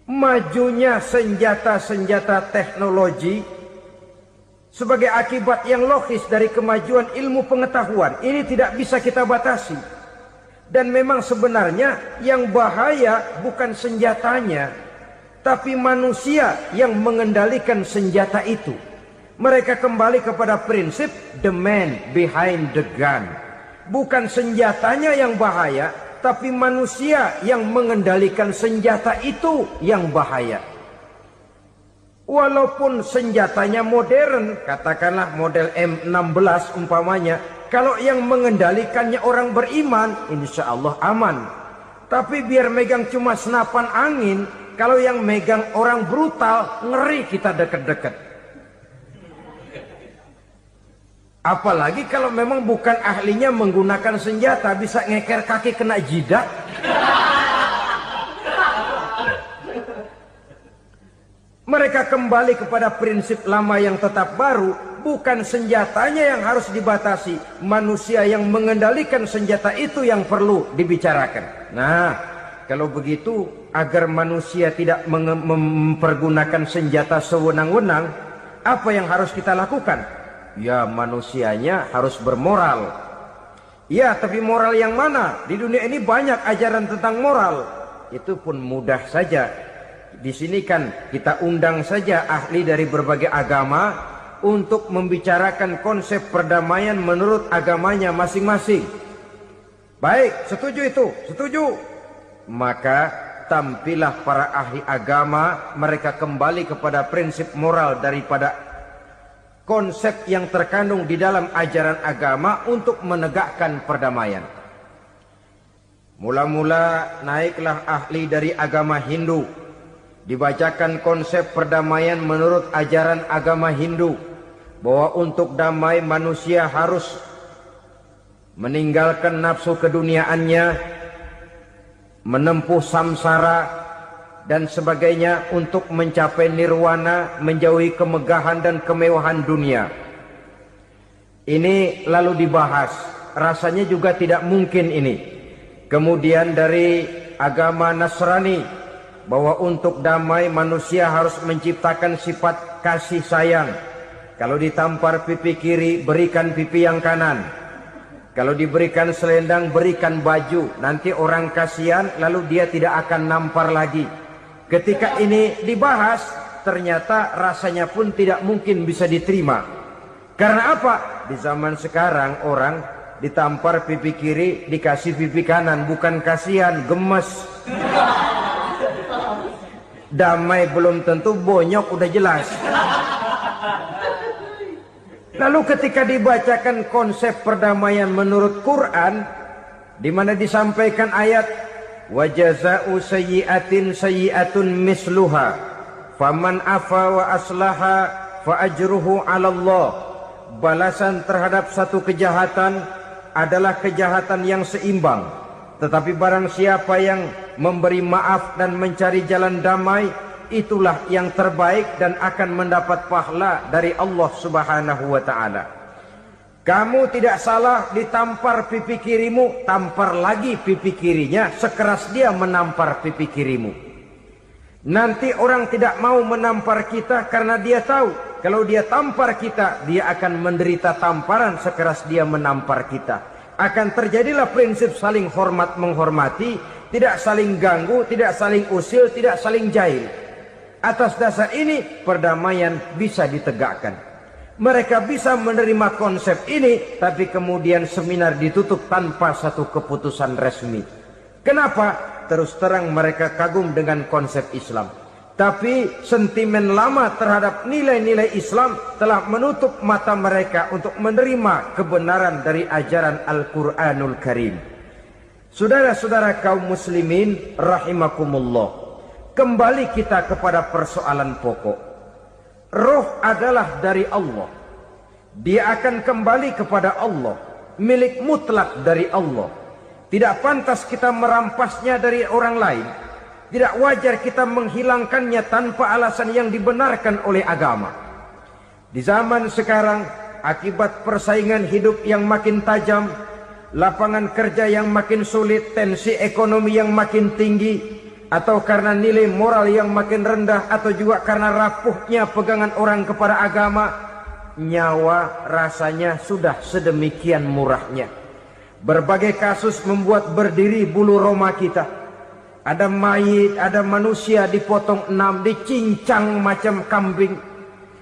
majunya senjata-senjata teknologi sebagai akibat yang logis dari kemajuan ilmu pengetahuan ini tidak bisa kita batasi. Dan memang sebenarnya yang bahaya bukan senjatanya, tapi manusia yang mengendalikan senjata itu. Mereka kembali kepada prinsip the man behind the gun. Bukan senjatanya yang bahaya, tapi manusia yang mengendalikan senjata itu yang bahaya. Walaupun senjatanya modern, katakanlah model M16 umpamanya, kalau yang mengendalikannya orang beriman, insya Allah aman. Tapi biar megang cuma senapan angin, kalau yang megang orang brutal, ngeri kita deket-deket. Apalagi kalau memang bukan ahlinya menggunakan senjata, bisa ngeker kaki kena jidat. Mereka kembali kepada prinsip lama yang tetap baru, bukan senjatanya yang harus dibatasi, manusia yang mengendalikan senjata itu yang perlu dibicarakan. Nah, kalau begitu, agar manusia tidak mempergunakan senjata sewenang-wenang, apa yang harus kita lakukan? Ya, manusianya harus bermoral. Ya, tapi moral yang mana? Di dunia ini banyak ajaran tentang moral. Itu pun mudah saja. Di sini kan kita undang saja ahli dari berbagai agama untuk membicarakan konsep perdamaian menurut agamanya masing-masing. Baik, setuju itu? Setuju. Maka tampillah para ahli agama, mereka kembali kepada prinsip moral daripada konsep yang terkandung di dalam ajaran agama untuk menegakkan perdamaian. Mula-mula naiklah ahli dari agama Hindu, dibacakan konsep perdamaian menurut ajaran agama Hindu, bahwa untuk damai manusia harus meninggalkan nafsu keduniaannya, menempuh samsara dan sebagainya untuk mencapai nirwana, menjauhi kemegahan dan kemewahan dunia. Ini lalu dibahas, rasanya juga tidak mungkin ini. Kemudian dari agama Nasrani, bahwa untuk damai manusia harus menciptakan sifat kasih sayang. Kalau ditampar pipi kiri, berikan pipi yang kanan. Kalau diberikan selendang, berikan baju. Nanti orang kasihan, lalu dia tidak akan nampar lagi. Ketika ini dibahas, ternyata rasanya pun tidak mungkin bisa diterima. Karena apa? Di zaman sekarang orang ditampar pipi kiri, dikasih pipi kanan. Bukan kasihan, gemes. Damai belum tentu, bonyok udah jelas. Lalu ketika dibacakan konsep perdamaian menurut Quran, di mana disampaikan ayat wa jazaa'u sayyi'atin sayyi'atun misluha faman afa wa aslaha fa ajruhu 'ala Allah. Balasan terhadap satu kejahatan adalah kejahatan yang seimbang. Tetapi barang siapa yang memberi maaf dan mencari jalan damai, itulah yang terbaik dan akan mendapat pahala dari Allah Subhanahu wa ta'ala. Kamu tidak salah ditampar pipi kirimu, tampar lagi pipi kirinya sekeras dia menampar pipi kirimu. Nanti orang tidak mau menampar kita karena dia tahu kalau dia tampar kita, dia akan menderita tamparan sekeras dia menampar kita. Akan terjadilah prinsip saling hormat menghormati, tidak saling ganggu, tidak saling usil, tidak saling jahil. Atas dasar ini perdamaian bisa ditegakkan. Mereka bisa menerima konsep ini, tapi kemudian seminar ditutup tanpa satu keputusan resmi. Kenapa? Terus terang mereka kagum dengan konsep Islam, tapi sentimen lama terhadap nilai-nilai Islam telah menutup mata mereka untuk menerima kebenaran dari ajaran Al-Quranul Karim. Saudara-saudara kaum muslimin rahimakumullah, kembali kita kepada persoalan pokok. Roh adalah dari Allah. Dia akan kembali kepada Allah, milik mutlak dari Allah. Tidak pantas kita merampasnya dari orang lain. Tidak wajar kita menghilangkannya tanpa alasan yang dibenarkan oleh agama. Di zaman sekarang, akibat persaingan hidup yang makin tajam, lapangan kerja yang makin sulit, tensi ekonomi yang makin tinggi, atau karena nilai moral yang makin rendah, atau juga karena rapuhnya pegangan orang kepada agama, nyawa rasanya sudah sedemikian murahnya. Berbagai kasus membuat berdiri bulu roma kita. Ada mayit, ada manusia dipotong 6, dicincang macam kambing.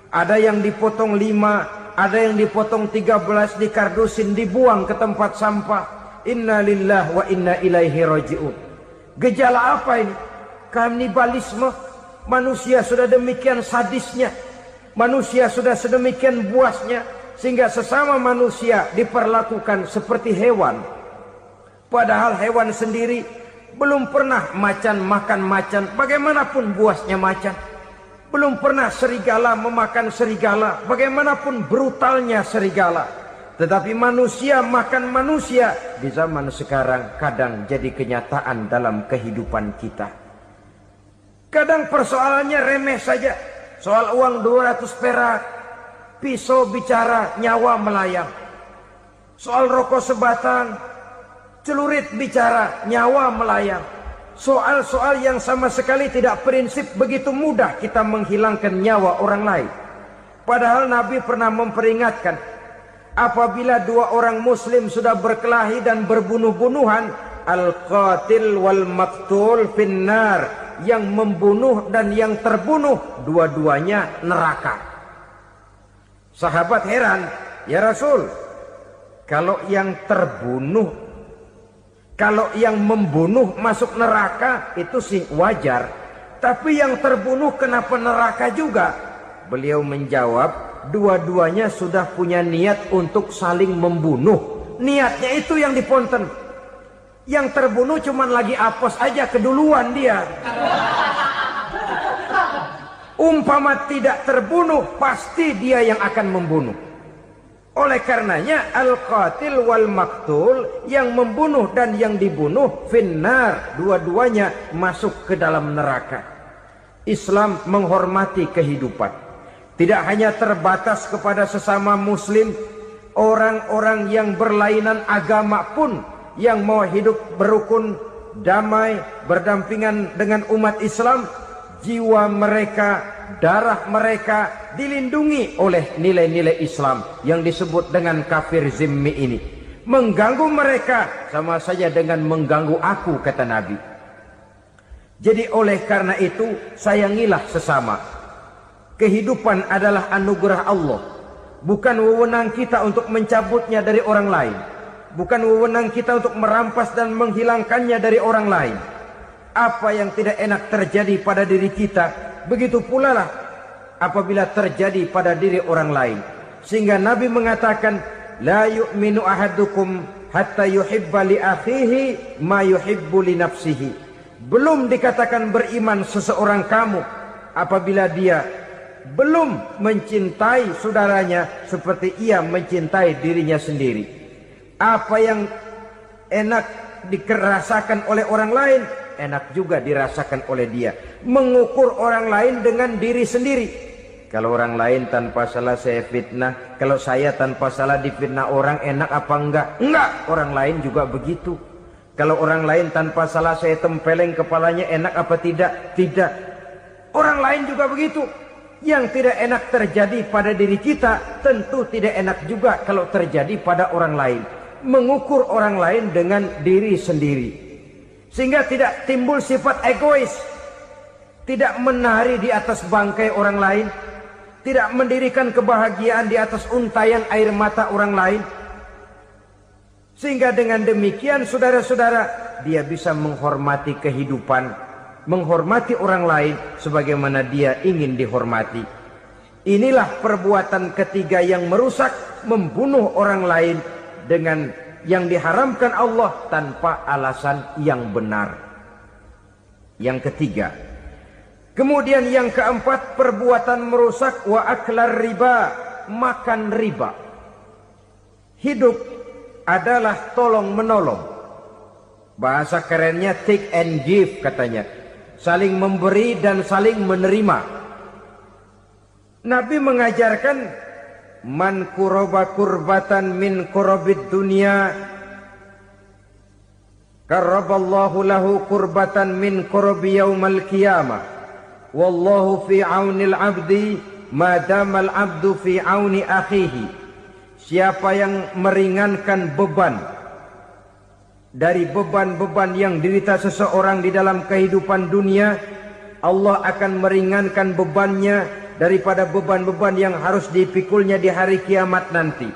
Ada yang dipotong 5, ada yang dipotong 13, dikardusin, dibuang ke tempat sampah. Inna lillahi wa inna ilaihi raji'un. Gejala apa ini? Kanibalisme. Manusia sudah demikian sadisnya. Manusia sudah sedemikian buasnya, sehingga sesama manusia diperlakukan seperti hewan. Padahal hewan sendiri belum pernah macan makan macan, bagaimanapun buasnya macan. Belum pernah serigala memakan serigala, bagaimanapun brutalnya serigala. Tetapi manusia makan manusia di zaman sekarang kadang jadi kenyataan dalam kehidupan kita. Kadang persoalannya remeh saja. Soal uang 200 perak, pisau bicara, nyawa melayang. Soal rokok sebatang, celurit bicara, nyawa melayang. Soal-soal yang sama sekali tidak prinsip, begitu mudah kita menghilangkan nyawa orang lain. Padahal Nabi pernah memperingatkan, apabila dua orang muslim sudah berkelahi dan berbunuh-bunuhan, al-qatil wal maktul finnar, yang membunuh dan yang terbunuh dua-duanya neraka. Sahabat heran, ya Rasul, kalau yang terbunuh, kalau yang membunuh masuk neraka itu sih wajar, tapi yang terbunuh kenapa neraka juga? Beliau menjawab, dua-duanya sudah punya niat untuk saling membunuh. Niatnya itu yang diponten. Yang terbunuh cuman lagi apes aja, keduluan dia. Umpama tidak terbunuh, pasti dia yang akan membunuh. Oleh karenanya al-qatil wal maktul, yang membunuh dan yang dibunuh finnar, dua-duanya masuk ke dalam neraka. Islam menghormati kehidupan. Tidak hanya terbatas kepada sesama muslim, orang-orang yang berlainan agama pun yang mau hidup berukun, damai, berdampingan dengan umat Islam, jiwa mereka, darah mereka dilindungi oleh nilai-nilai Islam yang disebut dengan kafir zimmi ini. Mengganggu mereka sama saja dengan mengganggu aku, kata Nabi. Jadi oleh karena itu, sayangilah sesama. Kehidupan adalah anugerah Allah, bukan wewenang kita untuk mencabutnya dari orang lain. Bukan wewenang kita untuk merampas dan menghilangkannya dari orang lain. Apa yang tidak enak terjadi pada diri kita, begitu pula lah apabila terjadi pada diri orang lain. Sehingga Nabi mengatakan, la yu'minu ahadukum hatta yuhibba li akhihi ma yuhibbu li nafsihi. Belum dikatakan beriman seseorang kamu apabila dia belum mencintai saudaranya seperti ia mencintai dirinya sendiri. Apa yang enak dirasakan oleh orang lain, enak juga dirasakan oleh dia. Mengukur orang lain dengan diri sendiri. Kalau orang lain tanpa salah saya fitnah, kalau saya tanpa salah difitnah orang, enak apa enggak? Enggak, orang lain juga begitu. Kalau orang lain tanpa salah saya tempeleng kepalanya, enak apa tidak? Tidak. Orang lain juga begitu. Yang tidak enak terjadi pada diri kita, tentu tidak enak juga kalau terjadi pada orang lain. Mengukur orang lain dengan diri sendiri. Sehingga tidak timbul sifat egois. Tidak menari di atas bangkai orang lain. Tidak mendirikan kebahagiaan di atas untayan air mata orang lain. Sehingga dengan demikian saudara-saudara, dia bisa menghormati kehidupan, menghormati orang lain sebagaimana dia ingin dihormati. Inilah perbuatan ketiga yang merusak, membunuh orang lain dengan yang diharamkan Allah tanpa alasan yang benar. Yang ketiga. Kemudian yang keempat, perbuatan merusak wa aklar riba, makan riba. Hidup adalah tolong menolong. Bahasa kerennya take and give katanya. Saling memberi dan saling menerima. Nabi mengajarkan man kuraba kurbatan min kurabid dunya karaballahu lahu kurbatan min kurabi yaumal qiyamah. Wallahu fi aunil abdi madamal abdu fi auni akhihi. Siapa yang meringankan beban dari beban-beban yang dirita seseorang di dalam kehidupan dunia, Allah akan meringankan bebannya daripada beban-beban yang harus dipikulnya di hari kiamat nanti.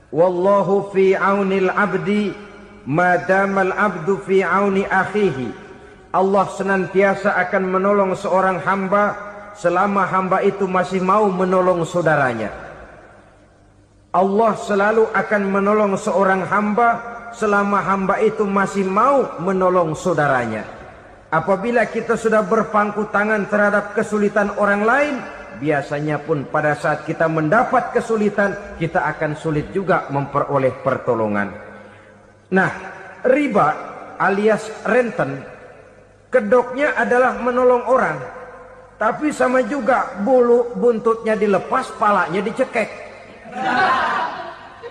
Wallahu fi aunil abdi madamal abdu fi auni akhihi. Allah senantiasa akan menolong seorang hamba selama hamba itu masih mau menolong saudaranya. Allah selalu akan menolong seorang hamba selama hamba itu masih mau menolong saudaranya. Apabila kita sudah berpangku tangan terhadap kesulitan orang lain, biasanya pun pada saat kita mendapat kesulitan, kita akan sulit juga memperoleh pertolongan. Nah, riba alias renten, kedoknya adalah menolong orang, tapi sama juga bulu buntutnya dilepas, palanya dicekek.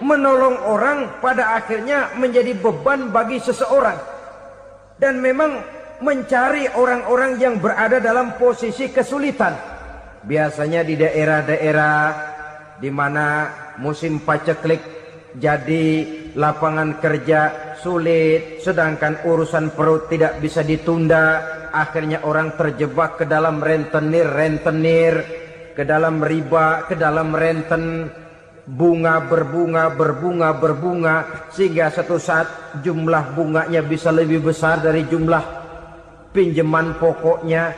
Menolong orang pada akhirnya menjadi beban bagi seseorang. Dan memang mencari orang-orang yang berada dalam posisi kesulitan. Biasanya di daerah-daerah di mana musim paceklik jadi lapangan kerja sulit, sedangkan urusan perut tidak bisa ditunda. Akhirnya orang terjebak ke dalam rentenir, ke dalam riba, ke dalam renten. Bunga berbunga, sehingga satu saat jumlah bunganya bisa lebih besar dari jumlah pinjaman pokoknya.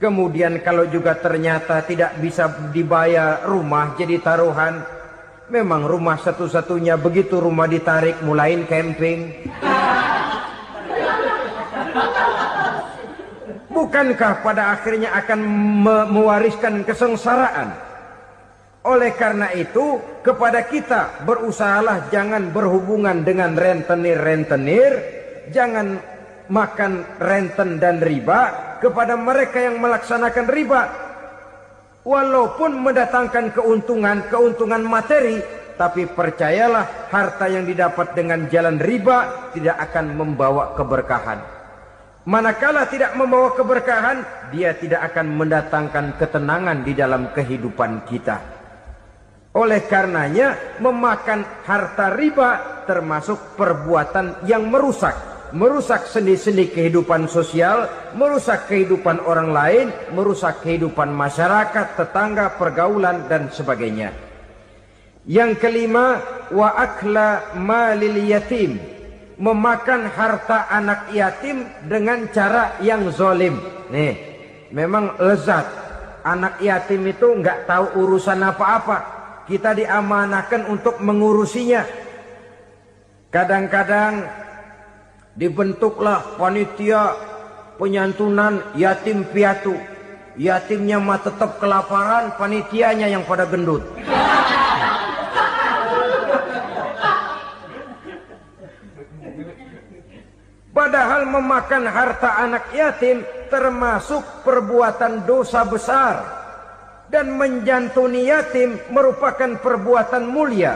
Kemudian kalau juga ternyata tidak bisa dibayar, rumah jadi taruhan. Memang rumah satu-satunya, begitu rumah ditarik mulain camping. Bukankah pada akhirnya akan mewariskan kesengsaraan? Oleh karena itu, kepada kita berusahalah jangan berhubungan dengan rentenir, jangan makan renten dan riba. Kepada mereka yang melaksanakan riba, walaupun mendatangkan keuntungan materi, tapi percayalah harta yang didapat dengan jalan riba tidak akan membawa keberkahan. Manakala tidak membawa keberkahan, dia tidak akan mendatangkan ketenangan di dalam kehidupan kita. Oleh karenanya, memakan harta riba termasuk perbuatan yang merusak sendi-sendi kehidupan sosial, merusak kehidupan orang lain, merusak kehidupan masyarakat, tetangga, pergaulan, dan sebagainya. Yang kelima, wa akla malil yatim, memakan harta anak yatim dengan cara yang zolim. Nih, memang lezat. Anak yatim itu nggak tahu urusan apa-apa. Kita diamanahkan untuk mengurusinya. Kadang-kadang dibentuklah panitia penyantunan yatim piatu. Yatimnya mah tetap kelaparan, panitianya yang pada gendut. Padahal memakan harta anak yatim termasuk perbuatan dosa besar. Dan menjantuni yatim merupakan perbuatan mulia.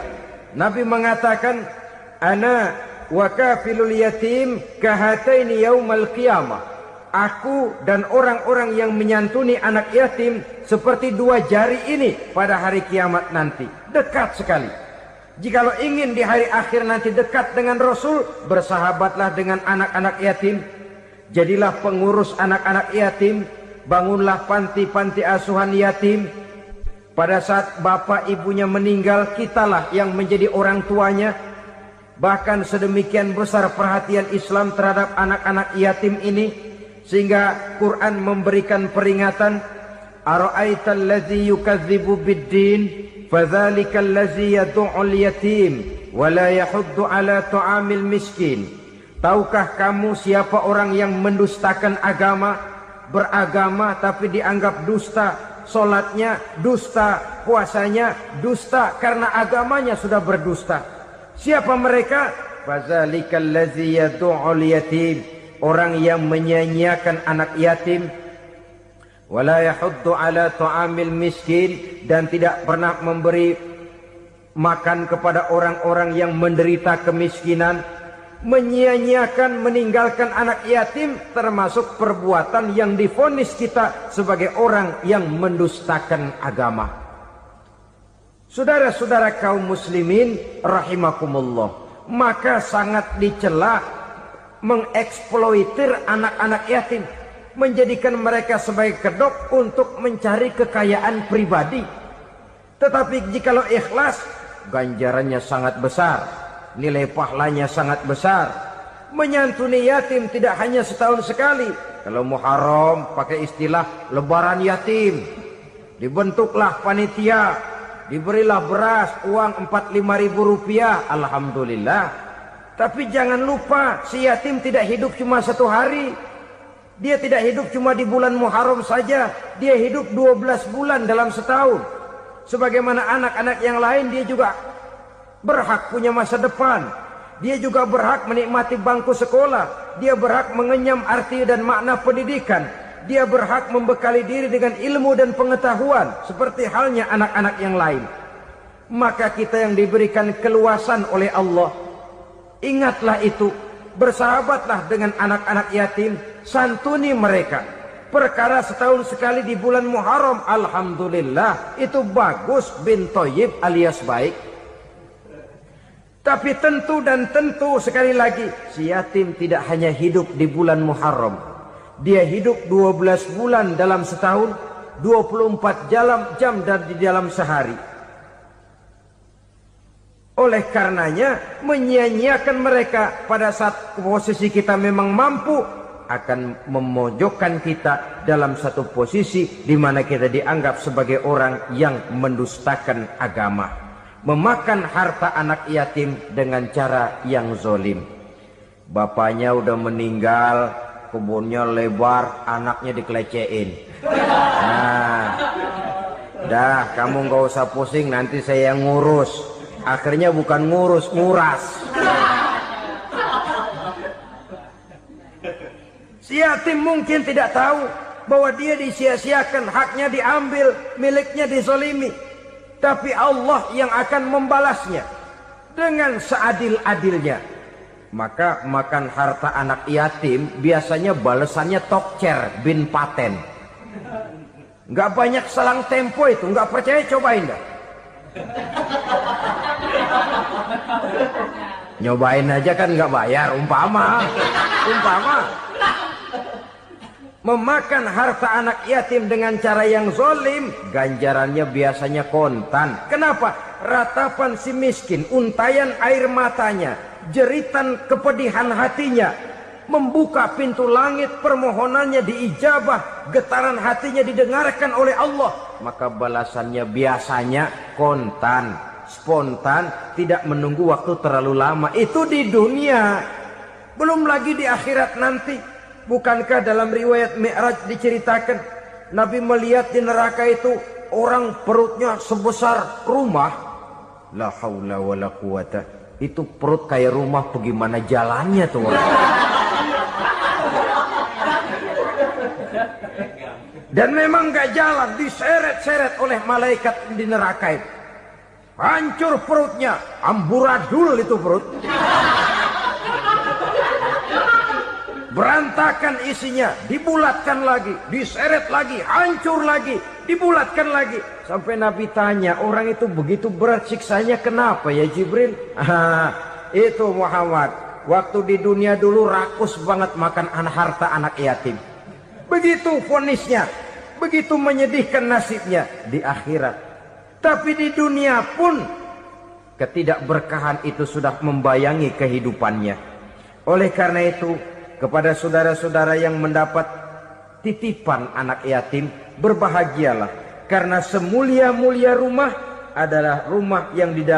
Nabi mengatakan, ana wa kafilul yatim kahataini yaumal qiyamah. Aku dan orang-orang yang menyantuni anak yatim seperti dua jari ini pada hari kiamat nanti. Dekat sekali. Jikalau ingin di hari akhir nanti dekat dengan Rasul, bersahabatlah dengan anak-anak yatim. Jadilah pengurus anak-anak yatim. Bangunlah panti-panti asuhan yatim. Pada saat bapak ibunya meninggal, kitalah yang menjadi orang tuanya. Bahkan sedemikian besar perhatian Islam terhadap anak-anak yatim ini, sehingga Quran memberikan peringatan, ara'aital ladzi yukadzibu bid-din fadzalikal ladzi yad'ul yatim wa la yahuddu ala ta'amil miskin. Tahukah kamu siapa orang yang mendustakan agama, beragama tapi dianggap dusta, solatnya dusta, puasanya dusta karena agamanya sudah berdusta. Siapa mereka? Fadzalikal ladzi yad'ul yatim, orang yang menyia-nyiakan anak yatim, wala yahuddu ala ta'amil miskin, dan tidak pernah memberi makan kepada orang-orang yang menderita kemiskinan. Menyia-nyiakan, meninggalkan anak yatim termasuk perbuatan yang divonis kita sebagai orang yang mendustakan agama. Saudara-saudara kaum muslimin rahimakumullah, maka sangat dicela mengeksploitir anak-anak yatim, menjadikan mereka sebagai kedok untuk mencari kekayaan pribadi. Tetapi jikalau ikhlas, ganjarannya sangat besar, nilai pahalanya sangat besar. Menyantuni yatim tidak hanya setahun sekali. Kalau Muharram pakai istilah lebaran yatim, dibentuklah panitia, diberilah beras, uang 4-5 ribu rupiah, alhamdulillah. Tapi jangan lupa, si yatim tidak hidup cuma satu hari. Dia tidak hidup cuma di bulan Muharram saja. Dia hidup 12 bulan dalam setahun. Sebagaimana anak-anak yang lain, dia juga berhak punya masa depan. Dia juga berhak menikmati bangku sekolah. Dia berhak mengenyam arti dan makna pendidikan. Dia berhak membekali diri dengan ilmu dan pengetahuan, seperti halnya anak-anak yang lain. Maka kita yang diberikan keluasan oleh Allah, ingatlah itu. Bersahabatlah dengan anak-anak yatim, santuni mereka. Perkara setahun sekali di bulan Muharram, alhamdulillah, itu bagus, bin Thayyib alias baik. Tapi tentu dan tentu sekali lagi, si yatim tidak hanya hidup di bulan Muharram. Dia hidup 12 bulan dalam setahun, 24 jam di dalam sehari. Oleh karenanya, menyia-nyiakan mereka pada saat posisi kita memang mampu, akan memojokkan kita dalam satu posisi di mana kita dianggap sebagai orang yang mendustakan agama. Memakan harta anak yatim dengan cara yang zolim. Bapaknya udah meninggal, kebunnya lebar, anaknya dikelecehin. Nah, dah kamu gak usah pusing, nanti saya yang ngurus. Akhirnya bukan ngurus, nguras. Si yatim mungkin tidak tahu bahwa dia disia-siakan, haknya diambil, miliknya dizolimi. Tapi Allah yang akan membalasnya dengan seadil-adilnya. Maka makan harta anak yatim biasanya balasannya tokcer bin paten. Nggak banyak selang tempo itu, nggak percaya cobain dah. Nyobain aja kan nggak bayar, umpama. Memakan harta anak yatim dengan cara yang zolim, ganjarannya biasanya kontan. Kenapa? Ratapan si miskin, untayan air matanya, jeritan kepedihan hatinya, membuka pintu langit, permohonannya diijabah, getaran hatinya didengarkan oleh Allah, maka balasannya biasanya kontan, spontan, tidak menunggu waktu terlalu lama. Itu di dunia, belum lagi di akhirat nanti. Bukankah dalam riwayat Mi'raj diceritakan Nabi melihat di neraka itu orang perutnya sebesar rumah? La haula wala quwata. Itu perut kayak rumah, bagaimana jalannya tuh orang? Dan memang gak jalan, diseret-seret oleh malaikat di neraka itu. Hancur perutnya, amburadul itu perut. Berantakan isinya, dibulatkan lagi, diseret lagi, hancur lagi, dibulatkan lagi. Sampai Nabi tanya, orang itu begitu berat siksanya kenapa ya Jibril? Itu Muhammad, waktu di dunia dulu rakus banget makan harta anak yatim. Begitu vonisnya, begitu menyedihkan nasibnya di akhirat. Tapi di dunia pun ketidakberkahan itu sudah membayangi kehidupannya. Oleh karena itu, kepada saudara-saudara yang mendapat titipan anak yatim, berbahagialah, karena semulia-mulia rumah adalah rumah yang di dalam